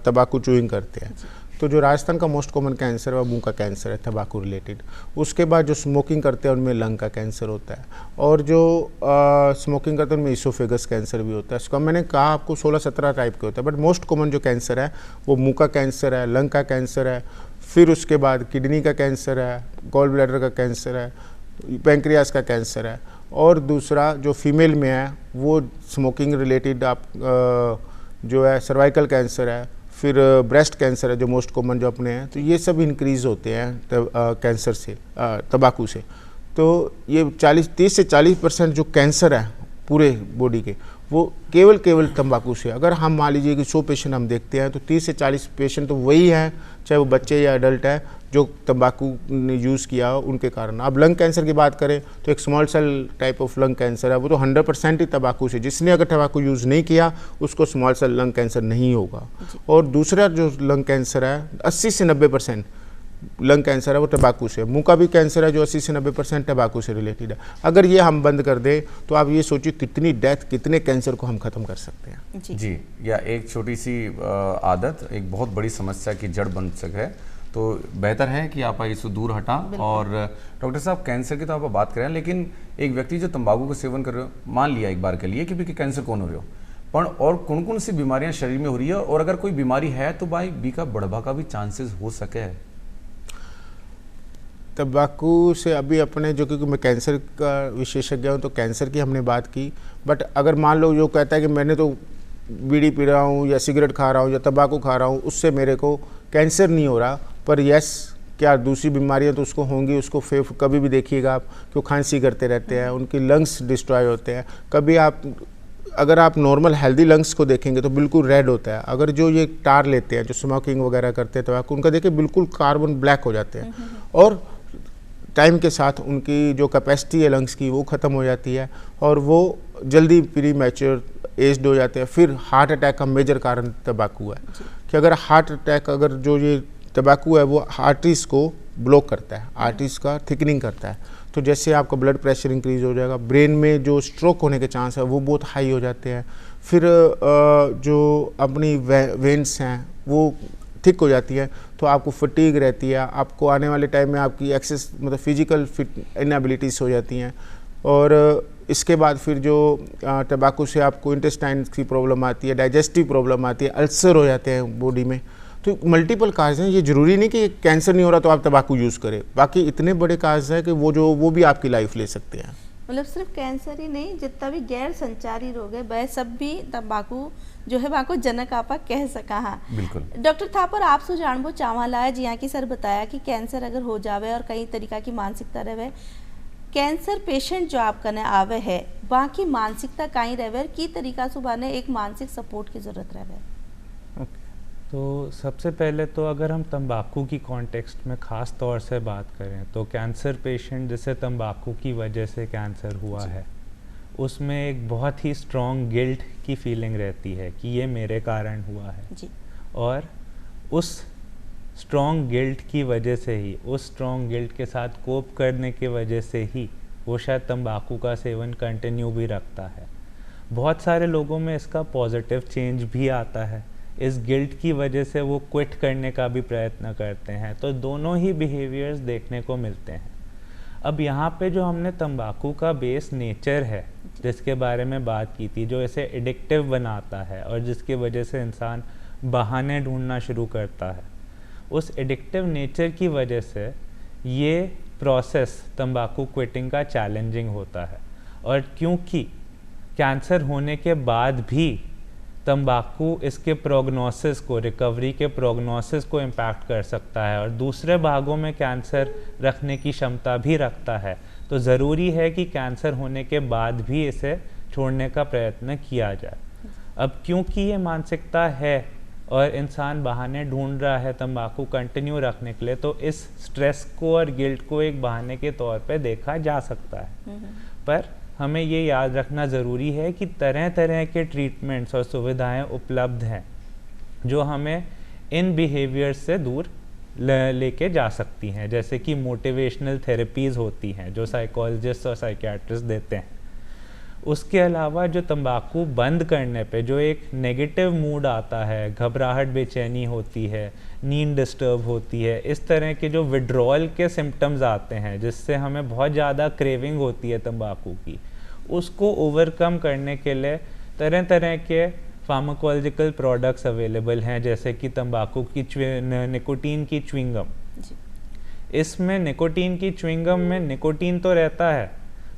तंबाकू चूइंग करते हैं, तो जो राजस्थान का मोस्ट कॉमन कैंसर है वो मुंह का कैंसर है, तंबाकू रिलेटेड। उसके बाद जो स्मोकिंग करते हैं उनमें लंग का कैंसर होता है, और जो स्मोकिंग करते हैं उनमें इसोफेगस कैंसर भी होता है। इसका मैंने कहा आपको 16-17 टाइप के होता है, बट मोस्ट कॉमन जो कैंसर है वो मुंह का कैंसर है, लंग का कैंसर है, फिर उसके बाद किडनी का कैंसर है, गॉल ब्लैडर का कैंसर है, पैंक्रियास का कैंसर है, और दूसरा जो फीमेल में है वो स्मोकिंग रिलेटेड आप जो है सर्वाइकल कैंसर है, फिर ब्रेस्ट कैंसर है जो मोस्ट कॉमन जो अपने हैं। तो ये सब इंक्रीज होते हैं कैंसर से, तंबाकू से। तो ये 30 से 40% जो कैंसर है पूरे बॉडी के, वो केवल तंबाकू से। अगर हम मान लीजिए कि 100 पेशेंट हम देखते हैं तो 30 से 40 पेशेंट तो वही हैं, चाहे वो बच्चे या एडल्ट है, जो तंबाकू ने यूज़ किया उनके कारण। अब लंग कैंसर की बात करें तो एक small cell type of lung cancer है, वो तो 100% ही तंबाकू से। जिसने अगर तंबाकू यूज़ नहीं किया उसको स्मॉल सेल लंग कैंसर नहीं होगा। और दूसरा जो लंग कैंसर है 80 से 90% लंग कैंसर है वो तंबाकू से। मुंह का भी कैंसर है जो 80 से 90% तंबाकू से रिलेटेड है। अगर ये हम बंद कर दें तो आप ये सोचिए कितनी डेथ, कितने कैंसर को हम खत्म कर सकते हैं। जी, या एक छोटी सी आदत एक बहुत बड़ी समस्या की जड़ बन सके, तो बेहतर है कि आप इसको दूर हटा। और डॉक्टर साहब, कैंसर की तो आप बात करें, लेकिन एक व्यक्ति जो तंबाकू का सेवन कर रहे हो, मान लिया एक बार के लिए कि कैंसर कौन हो रहे हो, पर और कौन कौन सी बीमारियां शरीर में हो रही है, और अगर कोई बीमारी है तो भाई बी का बढ़वा का भी चांसेस हो सके है? तंबाकू से अभी अपने जो, क्योंकि मैं कैंसर का विशेषज्ञ हूँ तो कैंसर की हमने बात की, बट अगर मान लो जो कहता है कि मैंने तो बीड़ी पी रहा हूँ या सिगरेट खा रहा हूँ या तंबाकू खा रहा हूँ उससे मेरे को कैंसर नहीं हो रहा, पर यस क्या दूसरी बीमारियां तो उसको होंगी। उसको कभी भी देखिएगा आप कि वो खांसी करते रहते हैं, उनकी लंग्स डिस्ट्रॉय होते हैं। कभी आप अगर आप नॉर्मल हेल्दी लंग्स को देखेंगे तो बिल्कुल रेड होता है। अगर जो ये टार लेते हैं, जो स्मोकिंग वगैरह करते हैं तंबाकू, उनका देखिए बिल्कुल कार्बन ब्लैक हो जाते हैं, और टाइम के साथ उनकी जो कैपेसिटी है लंग्स की वो ख़त्म हो जाती है, और वो जल्दी प्री मैच्योर एज्ड हो जाते हैं। फिर हार्ट अटैक का मेजर कारण तंबाकू है, कि अगर हार्ट अटैक, अगर जो ये तंबाकू है वो आर्टरीज को ब्लॉक करता है, आर्टरीज का थिकनिंग करता है, तो जैसे आपका ब्लड प्रेशर इंक्रीज हो जाएगा, ब्रेन में जो स्ट्रोक होने के चांस है वो बहुत हाई हो जाते हैं। फिर जो अपनी वेन्स हैं वो थिक हो जाती है, तो आपको फटीग रहती है, आपको आने वाले टाइम में आपकी एक्सेस मतलब फिजिकल फिट इनएबिलिटीज़ हो जाती हैं। और इसके बाद फिर जो तंबाकू से आपको इंटेस्टाइन की प्रॉब्लम आती है, डाइजेस्टिव प्रॉब्लम आती है, अल्सर हो जाते हैं बॉडी में। तो मल्टीपल काज हैं, ये ज़रूरी नहीं कि कैंसर नहीं हो रहा तो आप तंबाकू यूज़ करें, बाकी इतने बड़े काज हैं कि वो भी आपकी लाइफ ले सकते हैं। मतलब सिर्फ कैंसर ही नहीं, जितना भी गैर संचारी रोग है वह सब भी तंबाकू जो है वाको जनक आपा कह सका। हाँ बिल्कुल। डॉक्टर थापर आपसे जानबो चावला है, जी यहाँ की सर बताया कि कैंसर अगर हो जावे और कई तरीका की मानसिकता रहे, कैंसर पेशेंट जो आप कने आवे है बाकी मानसिकता कहीं रहे की तरीका सुबह ने एक मानसिक सपोर्ट की जरूरत रहे? तो सबसे पहले तो अगर हम तंबाकू की कॉन्टेक्स्ट में ख़ास तौर से बात करें तो कैंसर पेशेंट जिसे तंबाकू की वजह से कैंसर हुआ है उसमें एक बहुत ही स्ट्रॉन्ग गिल्ट की फीलिंग रहती है कि ये मेरे कारण हुआ है। जी। और उस स्ट्रॉन्ग गिल्ट की वजह से ही, उस स्ट्रॉन्ग गिल्ट के साथ कोप करने की वजह से ही वो शायद तंबाकू का सेवन कंटिन्यू भी रखता है। बहुत सारे लोगों में इसका पॉजिटिव चेंज भी आता है, इस गिल्ट की वजह से वो क्विट करने का भी प्रयत्न करते हैं। तो दोनों ही बिहेवियर्स देखने को मिलते हैं। अब यहाँ पे जो हमने तंबाकू का बेस नेचर है जिसके बारे में बात की थी, जो इसे एडिक्टिव बनाता है और जिसकी वजह से इंसान बहाने ढूंढना शुरू करता है, उस एडिक्टिव नेचर की वजह से ये प्रोसेस तंबाकू क्विटिंग का चैलेंजिंग होता है। और क्योंकि कैंसर होने के बाद भी तंबाकू इसके प्रोग्नोसिस को, रिकवरी के प्रोग्नोसिस को इम्पैक्ट कर सकता है और दूसरे भागों में कैंसर रखने की क्षमता भी रखता है, तो ज़रूरी है कि कैंसर होने के बाद भी इसे छोड़ने का प्रयत्न किया जाए। अब क्योंकि ये मानसिकता है और इंसान बहाने ढूंढ रहा है तंबाकू कंटिन्यू रखने के लिए, तो इस स्ट्रेस को और गिल्ट को एक बहाने के तौर पे देखा जा सकता है। पर हमें ये याद रखना ज़रूरी है कि तरह तरह के ट्रीटमेंट्स और सुविधाएं उपलब्ध हैं जो हमें इन बिहेवियर्स से दूर लेके जा सकती हैं, जैसे कि मोटिवेशनल थेरेपीज़ होती हैं जो साइकोलॉजिस्ट और साइकियाट्रिस्ट देते हैं। उसके अलावा जो तंबाकू बंद करने पे जो एक नेगेटिव मूड आता है, घबराहट, बेचैनी होती है, नींद डिस्टर्ब होती है, इस तरह के जो विड्रॉल के सिम्टम्स आते हैं जिससे हमें बहुत ज़्यादा क्रेविंग होती है तंबाकू की, उसको ओवरकम करने के लिए तरह तरह के फार्माकोलॉजिकल प्रोडक्ट्स अवेलेबल हैं, जैसे कि तंबाकू की निकोटीन की च्युइंगम। इसमें निकोटीन की च्युइंगम में निकोटीन तो रहता है,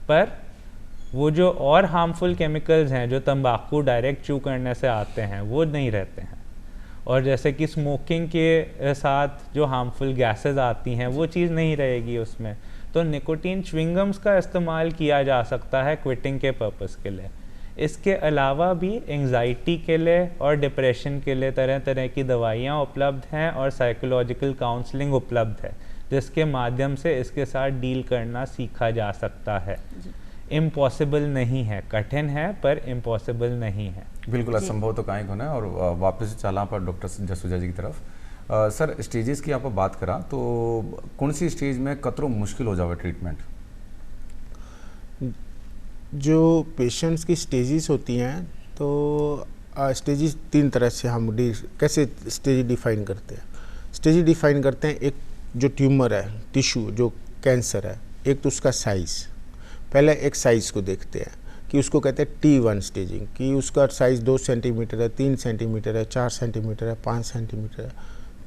पर वो जो और हार्मफुल केमिकल्स हैं जो तंबाकू डायरेक्ट च्यू करने से आते हैं वो नहीं रहते हैं। और जैसे कि स्मोकिंग के साथ जो हार्मफुल गैसेस आती हैं वो चीज़ नहीं रहेगी उसमें। तो निकोटीन च्युइंगम्स का इस्तेमाल किया जा सकता है क्विटिंग के पर्पस के लिए। इसके अलावा भी एंग्जाइटी के लिए और डिप्रेशन के लिए तरह तरह की दवाइयाँ उपलब्ध हैं और साइकोलॉजिकल काउंसलिंग उपलब्ध है जिसके माध्यम से इसके साथ डील करना सीखा जा सकता है। इम्पॉसिबल नहीं है, कठिन है पर इम्पॉसिबल नहीं है। बिल्कुल असंभव तो काहे होना है। और वापस चला पर डॉक्टर जसूजा जी की तरफ। सर स्टेजेस की आप बात करा तो कौन सी स्टेज में कतरो मुश्किल हो जावे ट्रीटमेंट? जो पेशेंट्स की स्टेजेस होती हैं तो स्टेजेस तीन तरह से हम कैसे स्टेज डिफाइन करते हैं। स्टेज डिफाइन करते हैं, एक जो ट्यूमर है, टिश्यू जो कैंसर है, एक तो उसका साइज़। पहले एक साइज़ को देखते हैं कि उसको कहते हैं T1 स्टेजिंग, कि उसका साइज़ 2 सेंटीमीटर है, 3 सेंटीमीटर है, 4 सेंटीमीटर है, 5 सेंटीमीटर है,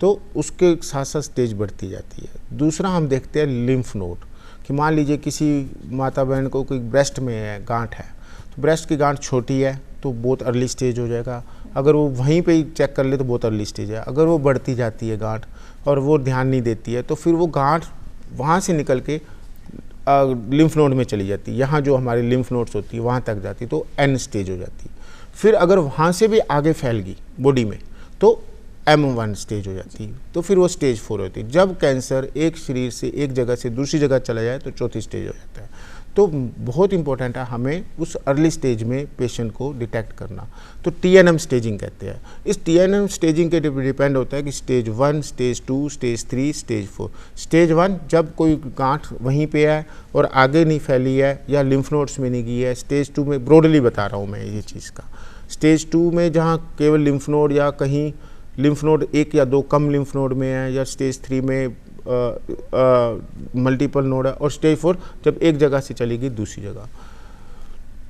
तो उसके साथ साथ स्टेज बढ़ती जाती है। दूसरा हम देखते हैं लिम्फ नोड, कि मान लीजिए किसी माता बहन को कोई ब्रेस्ट में है, गांठ है, तो ब्रेस्ट की गांठ छोटी है तो बहुत अर्ली स्टेज हो जाएगा। अगर वो वहीं पे ही चेक कर ले तो बहुत अर्ली स्टेज है। अगर वो बढ़ती जाती है गांठ और वो ध्यान नहीं देती है तो फिर वो गांठ वहाँ से निकल के लिम्फ नोड में चली जाती है, यहाँ जो हमारी लिम्फ नोड्स होती है वहाँ तक जाती है, तो एन स्टेज हो जाती है। फिर अगर वहाँ से भी आगे फैल गई बॉडी में तो M1 स्टेज हो जाती है, तो फिर वो स्टेज 4 होती है। जब कैंसर एक शरीर से एक जगह से दूसरी जगह चला जाए तो चौथी स्टेज हो जाता है। तो बहुत इंपॉर्टेंट है हमें उस अर्ली स्टेज में पेशेंट को डिटेक्ट करना, तो TNM स्टेजिंग कहते हैं। इस TNM स्टेजिंग के डिपेंड होता है कि stage 1, stage 2, stage 3, stage 4। Stage 1 जब कोई गांठ वहीं पे है और आगे नहीं फैली है या लिम्फ नोड्स में नहीं गई है। स्टेज 2 में ब्रॉडली बता रहा हूँ मैं ये चीज़ का। स्टेज 2 में जहाँ केवल लिम्फ नोड या कहीं लिम्फ नोड 1 या 2 कम लिम्फ नोड में है, या स्टेज 3 में मल्टीपल नोड है, और स्टेज 4 जब एक जगह से चली गई दूसरी जगह।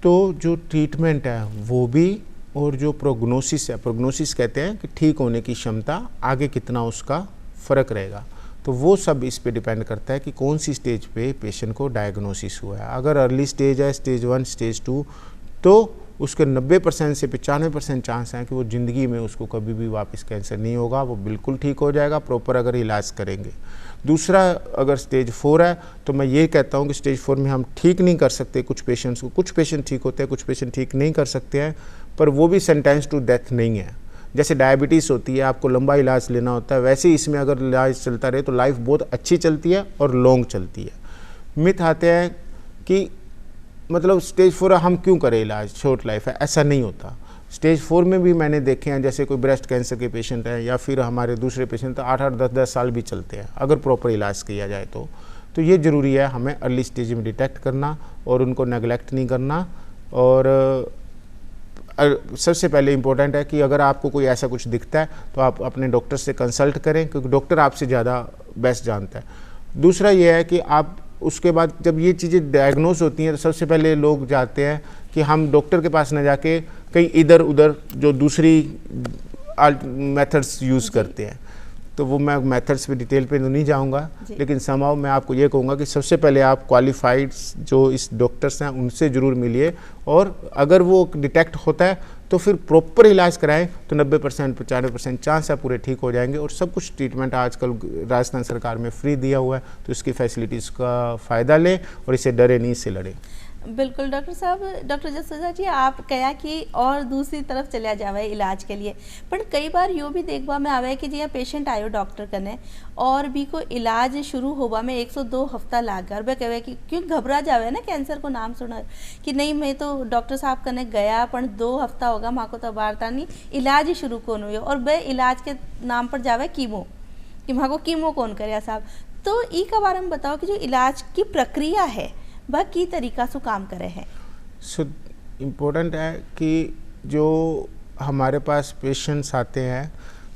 तो जो ट्रीटमेंट है वो भी, और जो प्रोग्नोसिस है, प्रोग्नोसिस कहते हैं कि ठीक होने की क्षमता, आगे कितना उसका फ़र्क रहेगा, तो वो सब इस पे डिपेंड करता है कि कौन सी स्टेज पे पेशेंट को डायग्नोसिस हुआ है। अगर अर्ली स्टेज है, स्टेज 1, स्टेज 2, तो उसके 90% से 95% चांस है कि वो ज़िंदगी में उसको कभी भी वापस कैंसर नहीं होगा, वो बिल्कुल ठीक हो जाएगा प्रॉपर अगर इलाज करेंगे। दूसरा, अगर स्टेज 4 है तो मैं ये कहता हूँ कि स्टेज 4 में हम ठीक नहीं कर सकते कुछ पेशेंट्स को। कुछ पेशेंट ठीक होते हैं, कुछ पेशेंट ठीक नहीं कर सकते हैं, पर वो भी सेंटेंस टू डेथ नहीं है। जैसे डायबिटीज़ होती है, आपको लंबा इलाज लेना होता है, वैसे ही इसमें अगर इलाज चलता रहे तो लाइफ बहुत अच्छी चलती है और लॉन्ग चलती है। मिथ आते हैं कि मतलब स्टेज 4 हम क्यों करें इलाज, शॉर्ट लाइफ है, ऐसा नहीं होता। स्टेज 4 में भी मैंने देखे हैं, जैसे कोई ब्रेस्ट कैंसर के पेशेंट हैं या फिर हमारे दूसरे पेशेंट, तो 8-8, 10-10 साल भी चलते हैं अगर प्रॉपर इलाज किया जाए तो ये ज़रूरी है हमें अर्ली स्टेज में डिटेक्ट करना और उनको नेगलेक्ट नहीं करना। और सबसे पहले इम्पोर्टेंट है कि अगर आपको कोई ऐसा कुछ दिखता है तो आप अपने डॉक्टर से कंसल्ट करें, क्योंकि डॉक्टर आपसे ज़्यादा बेस्ट जानता है। दूसरा ये है कि आप उसके बाद जब ये चीज़ें डायग्नोस होती हैं तो सबसे पहले लोग जाते हैं कि हम डॉक्टर के पास न जाके कहीं इधर उधर जो दूसरी मेथड्स यूज़ करते हैं। तो वो मैं मेथड्स पे डिटेल पे तो नहीं जाऊंगा, लेकिन समाव मैं आपको ये कहूँगा कि सबसे पहले आप क्वालिफाइड जो इस डॉक्टर्स हैं उनसे ज़रूर मिलिए, और अगर वो डिटेक्ट होता है तो फिर प्रॉपर इलाज कराएं तो 90% 95% चांस है पूरे ठीक हो जाएंगे। और सब कुछ ट्रीटमेंट आजकल राजस्थान सरकार में फ्री दिया हुआ है, तो इसकी फैसिलिटीज़ का फ़ायदा लें और इसे डरे नहीं, इससे लड़ें। बिल्कुल डॉक्टर साहब, डॉक्टर जसूजा जी आप कहा कि और दूसरी तरफ चलिया जावे इलाज के लिए, पर कई बार यो भी देखवा में आवे कि जिया पेशेंट आयो डॉक्टर कने और भी को इलाज शुरू होवा में 102 हफ्ता लाग गया, और वह कहे कि क्यों घबरा जावे ना कैंसर को नाम सुना कि नहीं मैं तो डॉक्टर साहब कने गया पर 2 हफ्ता होगा माँ को तो वार्ता नहीं इलाज ही शुरू कौन हुई, और वह इलाज के नाम पर जावे कीमो कि माँ को कीमो कौन करे साहब। तो ई का बारे में बताओ कि जो इलाज की प्रक्रिया है वह की तरीका से काम करे हैं। सो इम्पोर्टेंट है कि जो हमारे पास पेशेंट्स आते हैं,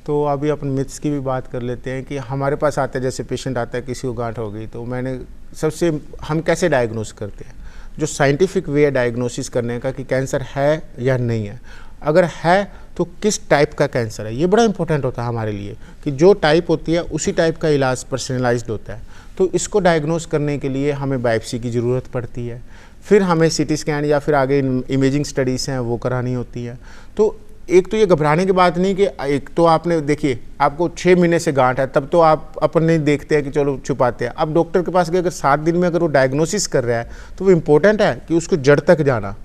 तो अभी अपन मिथ्स की भी बात कर लेते हैं कि हमारे पास आते हैं, जैसे पेशेंट आता है किसी को गांठ हो गई, तो मैंने सबसे हम कैसे डायग्नोस करते हैं, जो साइंटिफिक वे है डायग्नोसिस करने का कि कैंसर है या नहीं है। अगर है तो किस टाइप का कैंसर है, ये बड़ा इंपॉर्टेंट होता है हमारे लिए कि जो टाइप होती है उसी टाइप का इलाज पर्सनलाइज्ड होता है। तो इसको डायग्नोस करने के लिए हमें बायोप्सी की ज़रूरत पड़ती है, फिर हमें सीटी स्कैन या फिर आगे इमेजिंग स्टडीज़ हैं वो करानी होती है। तो एक तो ये घबराने की बात नहीं कि एक तो आपने देखिए आपको 6 महीने से गांठ है, तब तो आप अपन नहीं देखते हैं कि चलो छुपाते हैं। अब डॉक्टर के पास गए, अगर 7 दिन में अगर वो डायग्नोसिस कर रहा है तो वो इम्पोर्टेंट है कि उसको जड़ तक जाना,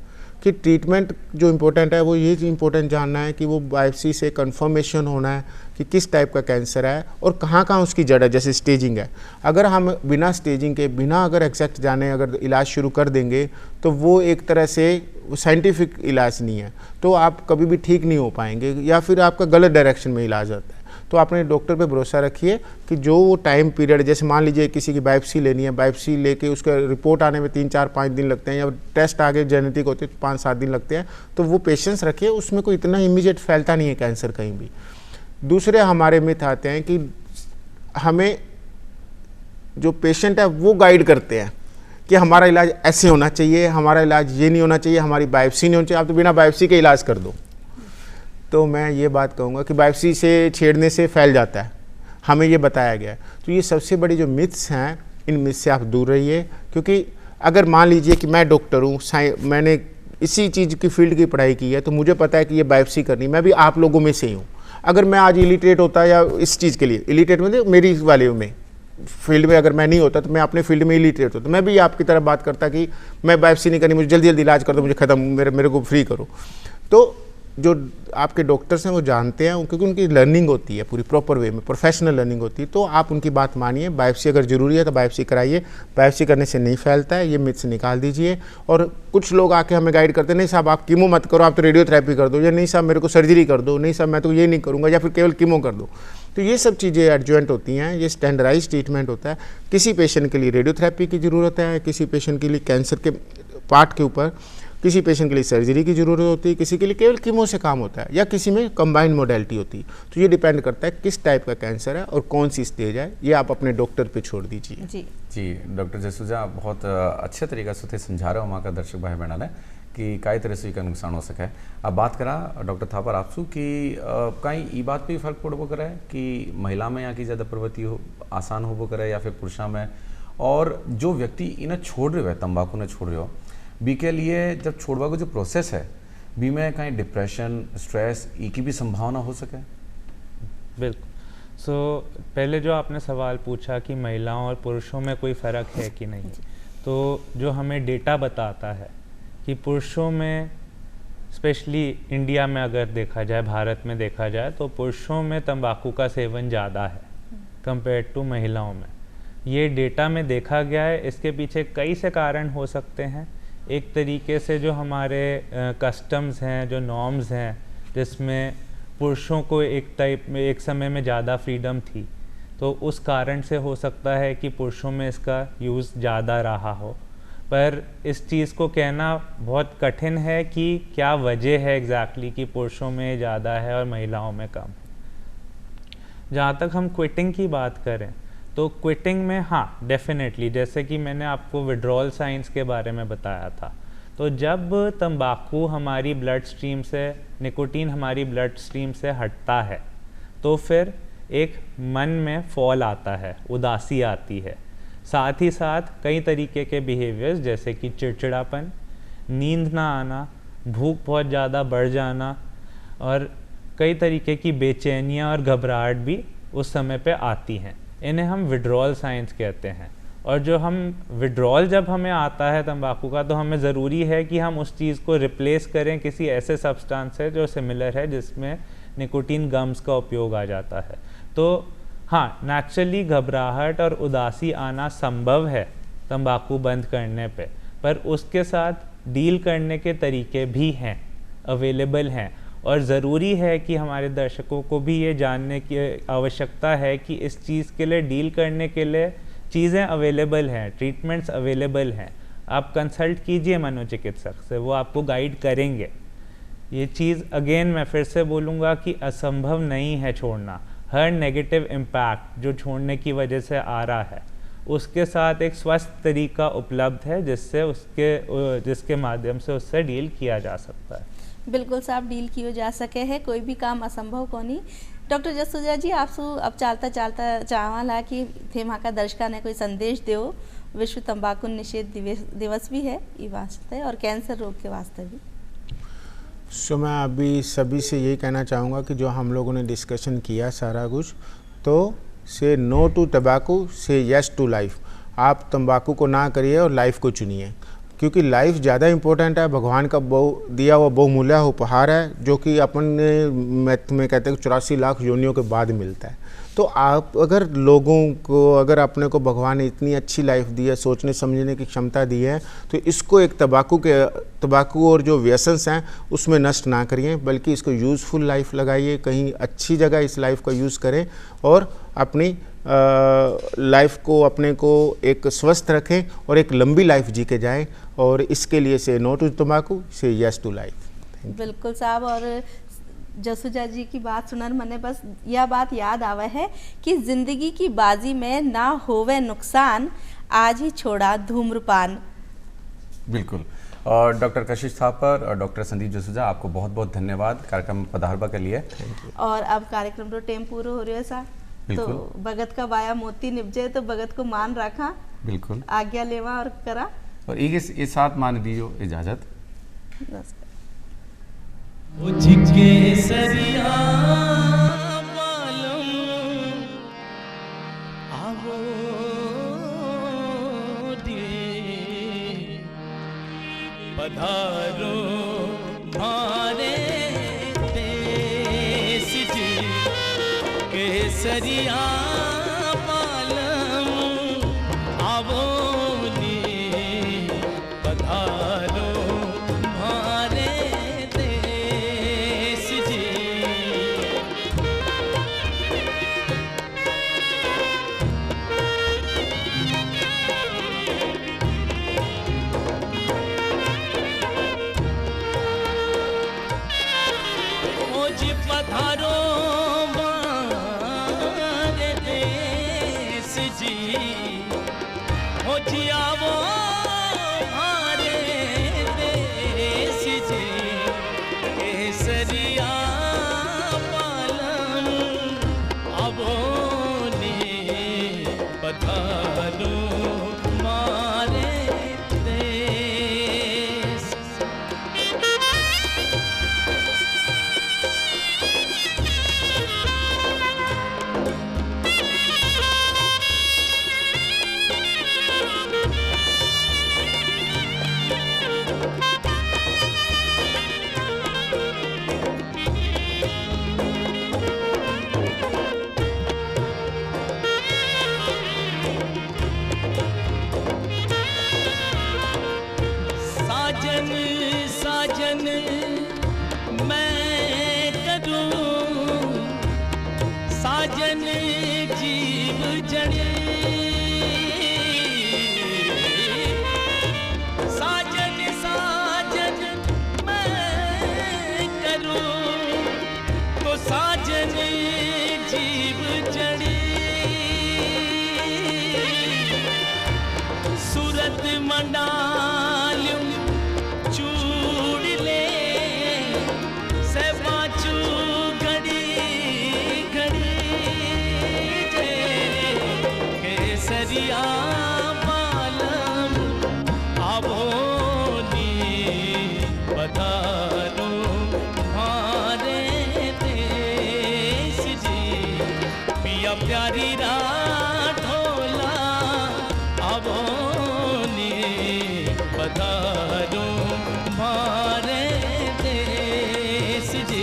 कि ट्रीटमेंट जो इम्पोर्टेंट है वो ये इम्पोर्टेंट जानना है कि वो बायोप्सी से कंफर्मेशन होना है कि किस टाइप का कैंसर है और कहाँ कहाँ उसकी जड़ है, जैसे स्टेजिंग है। अगर हम बिना स्टेजिंग के, बिना अगर एग्जैक्ट जाने अगर इलाज शुरू कर देंगे तो वो एक तरह से साइंटिफिक इलाज नहीं है, तो आप कभी भी ठीक नहीं हो पाएंगे या फिर आपका गलत डायरेक्शन में इलाज होता है। तो आपने डॉक्टर पे भरोसा रखिए कि जो वो टाइम पीरियड, जैसे मान लीजिए किसी की बायोप्सी लेनी है, बायोप्सी लेके उसका रिपोर्ट आने में 3-4-5 दिन लगते हैं, या टेस्ट आगे जेनेटिक होते हैं तो 5-7 दिन लगते हैं, तो वो पेशेंस रखिए, उसमें कोई इतना इमीडिएट फैलता नहीं है कैंसर कहीं भी। दूसरे हमारे मिथ आते हैं कि हमें जो पेशेंट है वो गाइड करते हैं कि हमारा इलाज ऐसे होना चाहिए, हमारा इलाज ये नहीं होना चाहिए, हमारी बायोप्सी नहीं होनी चाहिए, आप तो बिना बायोप्सी के इलाज कर दो। तो मैं ये बात कहूँगा कि बायोप्सी से छेड़ने से फैल जाता है, हमें ये बताया गया है। तो ये सबसे बड़ी जो मिथ्स हैं, इन मिथ्स से आप दूर रहिए, क्योंकि अगर मान लीजिए कि मैं डॉक्टर हूँ, मैंने इसी चीज़ की फील्ड की पढ़ाई की है, तो मुझे पता है कि ये बायोप्सी करनी, मैं भी आप लोगों में से ही हूँ। अगर मैं आज इलिटरेट होता या इस चीज़ के लिए इलिटरेट मतलब मेरी वाले में फील्ड में अगर मैं नहीं होता, तो मैं अपने फील्ड में इलिटरेट होता, मैं भी आपकी तरह बात करता कि मैं बायोप्सी नहीं करनी, मुझे जल्दी जल्दी इलाज कर दो, मुझे ख़त्म, मेरे को फ्री करो। तो जो आपके डॉक्टर्स हैं वो जानते हैं, क्योंकि उनकी लर्निंग होती है पूरी प्रॉपर वे में, प्रोफेशनल लर्निंग होती है, तो आप उनकी बात मानिए। बायोप्सी अगर ज़रूरी है तो बायोप्सी कराइए, बायोप्सी करने से नहीं फैलता है, ये मिथ्स निकाल दीजिए। और कुछ लोग आके हमें गाइड करते हैं, नहीं साहब आप कीमो मत करो, आप तो रेडियोथेरेपी कर दो, या नहीं साहब मेरे को सर्जरी कर दो, नहीं साहब मैं तो ये नहीं करूँगा, या फिर केवल कीमो कर दो। तो ये सब चीज़ें एडजुएंट होती हैं, ये स्टैंडर्डाइज ट्रीटमेंट होता है। किसी पेशेंट के लिए रेडियोथेरेपी की ज़रूरत है, किसी पेशेंट के लिए कैंसर के पार्ट के ऊपर, किसी पेशेंट के लिए सर्जरी की ज़रूरत होती है, किसी के लिए केवल कीमो से काम होता है, या किसी में कंबाइंड मोडेलिटी होती है। तो ये डिपेंड करता है किस टाइप का कैंसर है और कौन सी स्टेज है, ये आप अपने डॉक्टर पे छोड़ दीजिए। जी डॉक्टर जसूजा बहुत अच्छे तरीके से समझा रहे हो वहाँ का दर्शक भाई बहना ने कि कई तरह से का नुकसान हो सके। अब बात करा डॉक्टर थापर आपसू कि कहीं ये बात पे फर्क पड़बो करे कि महिला में यहाँ की ज़्यादा प्रवृत्ति हो आसान होबो करे या फिर पुरुषा में, और जो व्यक्ति इन्हें छोड़ रहे हो तंबाकू ने छोड़ रहे हो बी के लिए जब छोड़वा का जो प्रोसेस है बी में कहीं डिप्रेशन स्ट्रेस की भी संभावना हो सके? बिल्कुल। पहले जो आपने सवाल पूछा कि महिलाओं और पुरुषों में कोई फ़र्क है कि नहीं, तो जो हमें डेटा बताता है कि पुरुषों में, स्पेशली इंडिया में अगर देखा जाए, भारत में देखा जाए, तो पुरुषों में तंबाकू का सेवन ज़्यादा है कंपेयर टू महिलाओं में। ये डेटा में देखा गया है। इसके पीछे कई से कारण हो सकते हैं। एक तरीके से जो हमारे कस्टम्स हैं, जो नॉर्म्स हैं, जिसमें पुरुषों को एक टाइप में एक समय में ज़्यादा फ्रीडम थी, तो उस कारण से हो सकता है कि पुरुषों में इसका यूज़ ज़्यादा रहा हो। पर इस चीज़ को कहना बहुत कठिन है कि क्या वजह है एग्जैक्टली कि पुरुषों में ज़्यादा है और महिलाओं में कम। जहाँ तक हम क्विटिंग की बात करें तो क्विटिंग में हाँ डेफिनेटली, जैसे कि मैंने आपको विड्रॉल साइंस के बारे में बताया था, तो जब तंबाकू हमारी ब्लड स्ट्रीम से, निकोटीन हमारी ब्लड स्ट्रीम से हटता है तो फिर एक मन में फॉल आता है, उदासी आती है। साथ ही साथ कई तरीके के बिहेवियर्स जैसे कि चिड़चिड़ापन, नींद ना आना, भूख बहुत ज़्यादा बढ़ जाना और कई तरीके की बेचैनियाँ और घबराहट भी उस समय पे आती हैं। इन्हें हम विड्रॉल साइंस कहते हैं। और जो हम विड्रॉल जब हमें आता है तंबाकू का, तो हमें ज़रूरी है कि हम उस चीज़ को रिप्लेस करें किसी ऐसे सब्सटेंस से जो सिमिलर है, जिसमें निकोटीन गम्स का उपयोग आ जाता है। तो हाँ, नेचुरली घबराहट और उदासी आना संभव है तंबाकू बंद करने पे, पर उसके साथ डील करने के तरीके भी हैं, अवेलेबल हैं। और ज़रूरी है कि हमारे दर्शकों को भी ये जानने की आवश्यकता है कि इस चीज़ के लिए डील करने के लिए चीज़ें अवेलेबल हैं, ट्रीटमेंट्स अवेलेबल हैं। आप कंसल्ट कीजिए मनोचिकित्सक से, वो आपको गाइड करेंगे। ये चीज़ अगेन मैं फिर से बोलूँगा कि असंभव नहीं है छोड़ना। हर नेगेटिव इम्पैक्ट जो छोड़ने की वजह से आ रहा है, उसके साथ एक स्वस्थ तरीका उपलब्ध है जिसके माध्यम से उससे डील किया जा सकता है। बिल्कुल साहब, डील किया जा सके है, कोई भी काम असंभव को नहीं। डॉक्टर जसूजा जी, आपसे अब चालता चालता चाहला कि थे वहाँ का दर्शका ने कोई संदेश दो। विश्व तंबाकू निषेध दिवस भी है ये वास्ते और कैंसर रोग के वास्ते भी। सो मैं अभी सभी से यही कहना चाहूँगा कि जो हम लोगों ने डिस्कशन किया सारा कुछ, तो से नो टू टबैको, से यस टू लाइफ। आप तंबाकू को ना करिए और लाइफ को चुनिए, क्योंकि लाइफ ज़्यादा इम्पोर्टेंट है। भगवान का दिया हुआ बहुमूल्य उपहार है, जो कि अपन मैथ में कहते हैं 84 लाख योनियों के बाद मिलता है। तो आप अगर लोगों को, अगर अपने को भगवान ने इतनी अच्छी लाइफ दी है, सोचने समझने की क्षमता दी है, तो इसको एक तंबाकू और जो व्यसन्स हैं उसमें नष्ट ना करिए, बल्कि इसको यूज़फुल लाइफ लगाइए, कहीं अच्छी जगह इस लाइफ का यूज़ करें और अपनी लाइफ को, अपने को एक स्वस्थ रखें और एक लंबी लाइफ जी के जाएँ। और इसके लिए से नो टू तंबाकू, से यस टू लाइफ। बिल्कुल साहब, और जसूजा जी की बात सुनर मने बस यह बात याद आवा है कि जिंदगी की बाजी में ना होवे नुकसान, आज ही छोड़ा धूम्रपान। बिल्कुल। और डॉक्टर कशिश थापर और डॉक्टर संदीप जसूजा, आपको बहुत बहुत धन्यवाद कार्यक्रम पधारवा के लिए। और अब कार्यक्रम रो टाइम पूरा हो रहा है सा, तो भगत का बाया मोती निपजे, तो भगत को मान रखा, बिल्कुल आज्ञा लेवा और करा। और एक साथ मान दीजिए इजाजत। जिनके सरिया मालूम आवो दे, पधारो मारे देश जी के सरिया मालूम आवो दे, पधारो सांडाल्यूं चूड़ले से बाचू घड़ी घड़ी जे केसरिया बालम आवोनी पधारो हमारे देश जी पिया प्यारी राठोला आवोनी पधारो हमारे देश जी।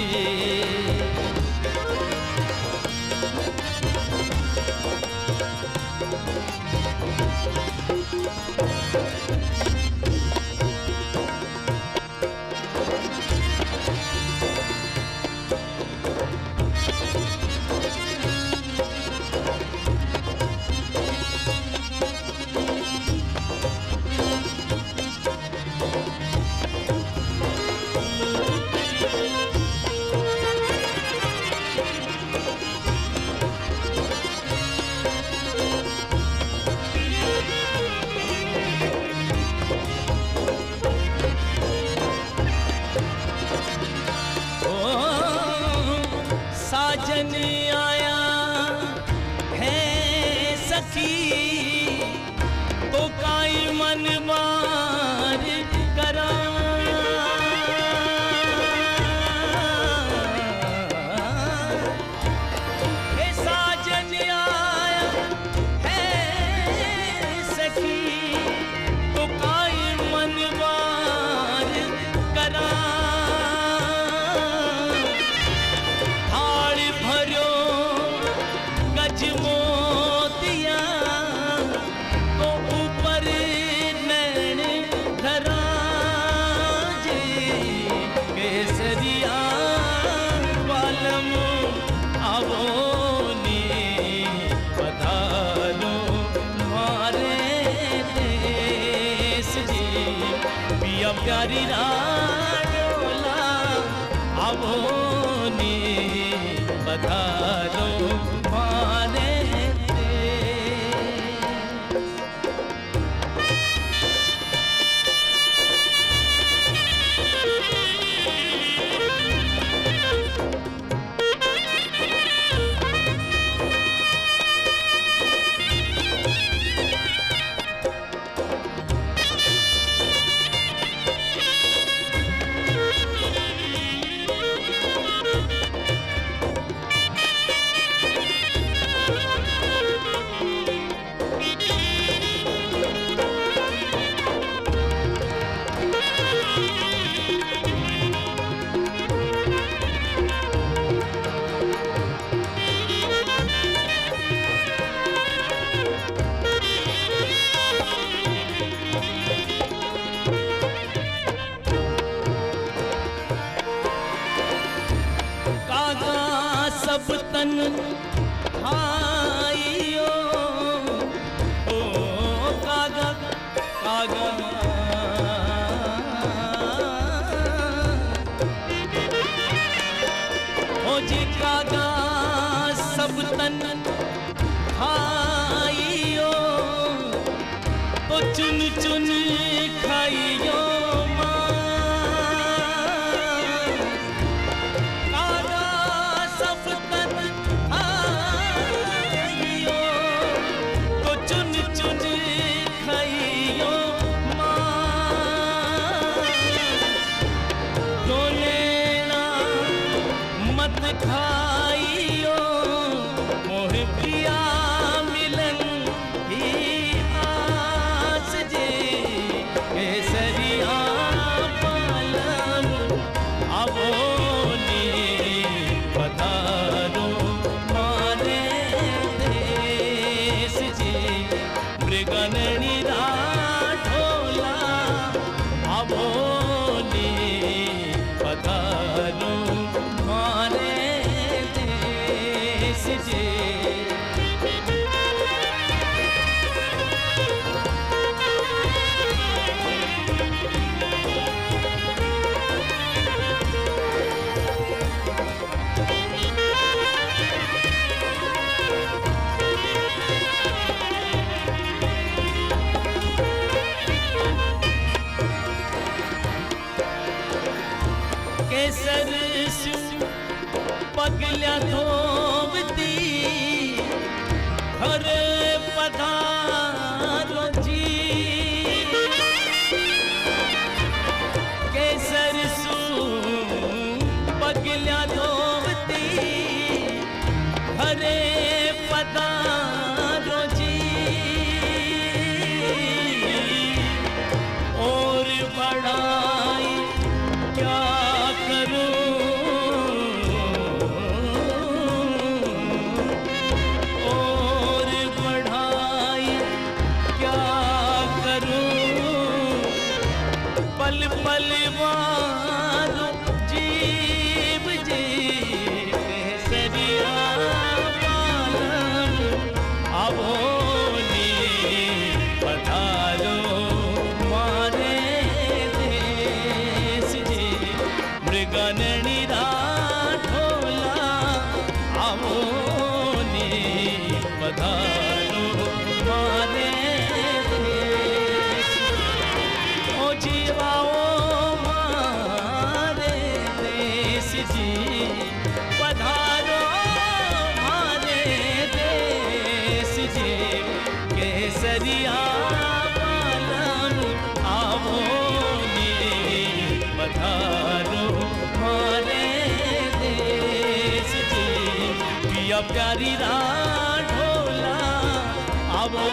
साजन आया है सखी तो काई मन मार करा हे साजन आया है सखी तो काई मन मार करा थाल भरो गज मोतिया तो ऊपर नैन धरा जे केसरिया बालम आवोनी पधारो मारे देश जी पिया प्यारी राडोला आवोनी पधारो मारे कागा सब तन खाइयो ओ कागा कागा ओ जी कागा सब तन खाइयो तो चुन चुन खाइयो खाइयो मोह पिया मिलन ही आस जे केसरिया बालम आवोनी पधारो मारे देश जी मृगननी राठोला आवोनी पधारो मारे देश जी। बसरिया वालन आवो ने पधारो मारे देश जी पिया प्यारी रा ढोला आवो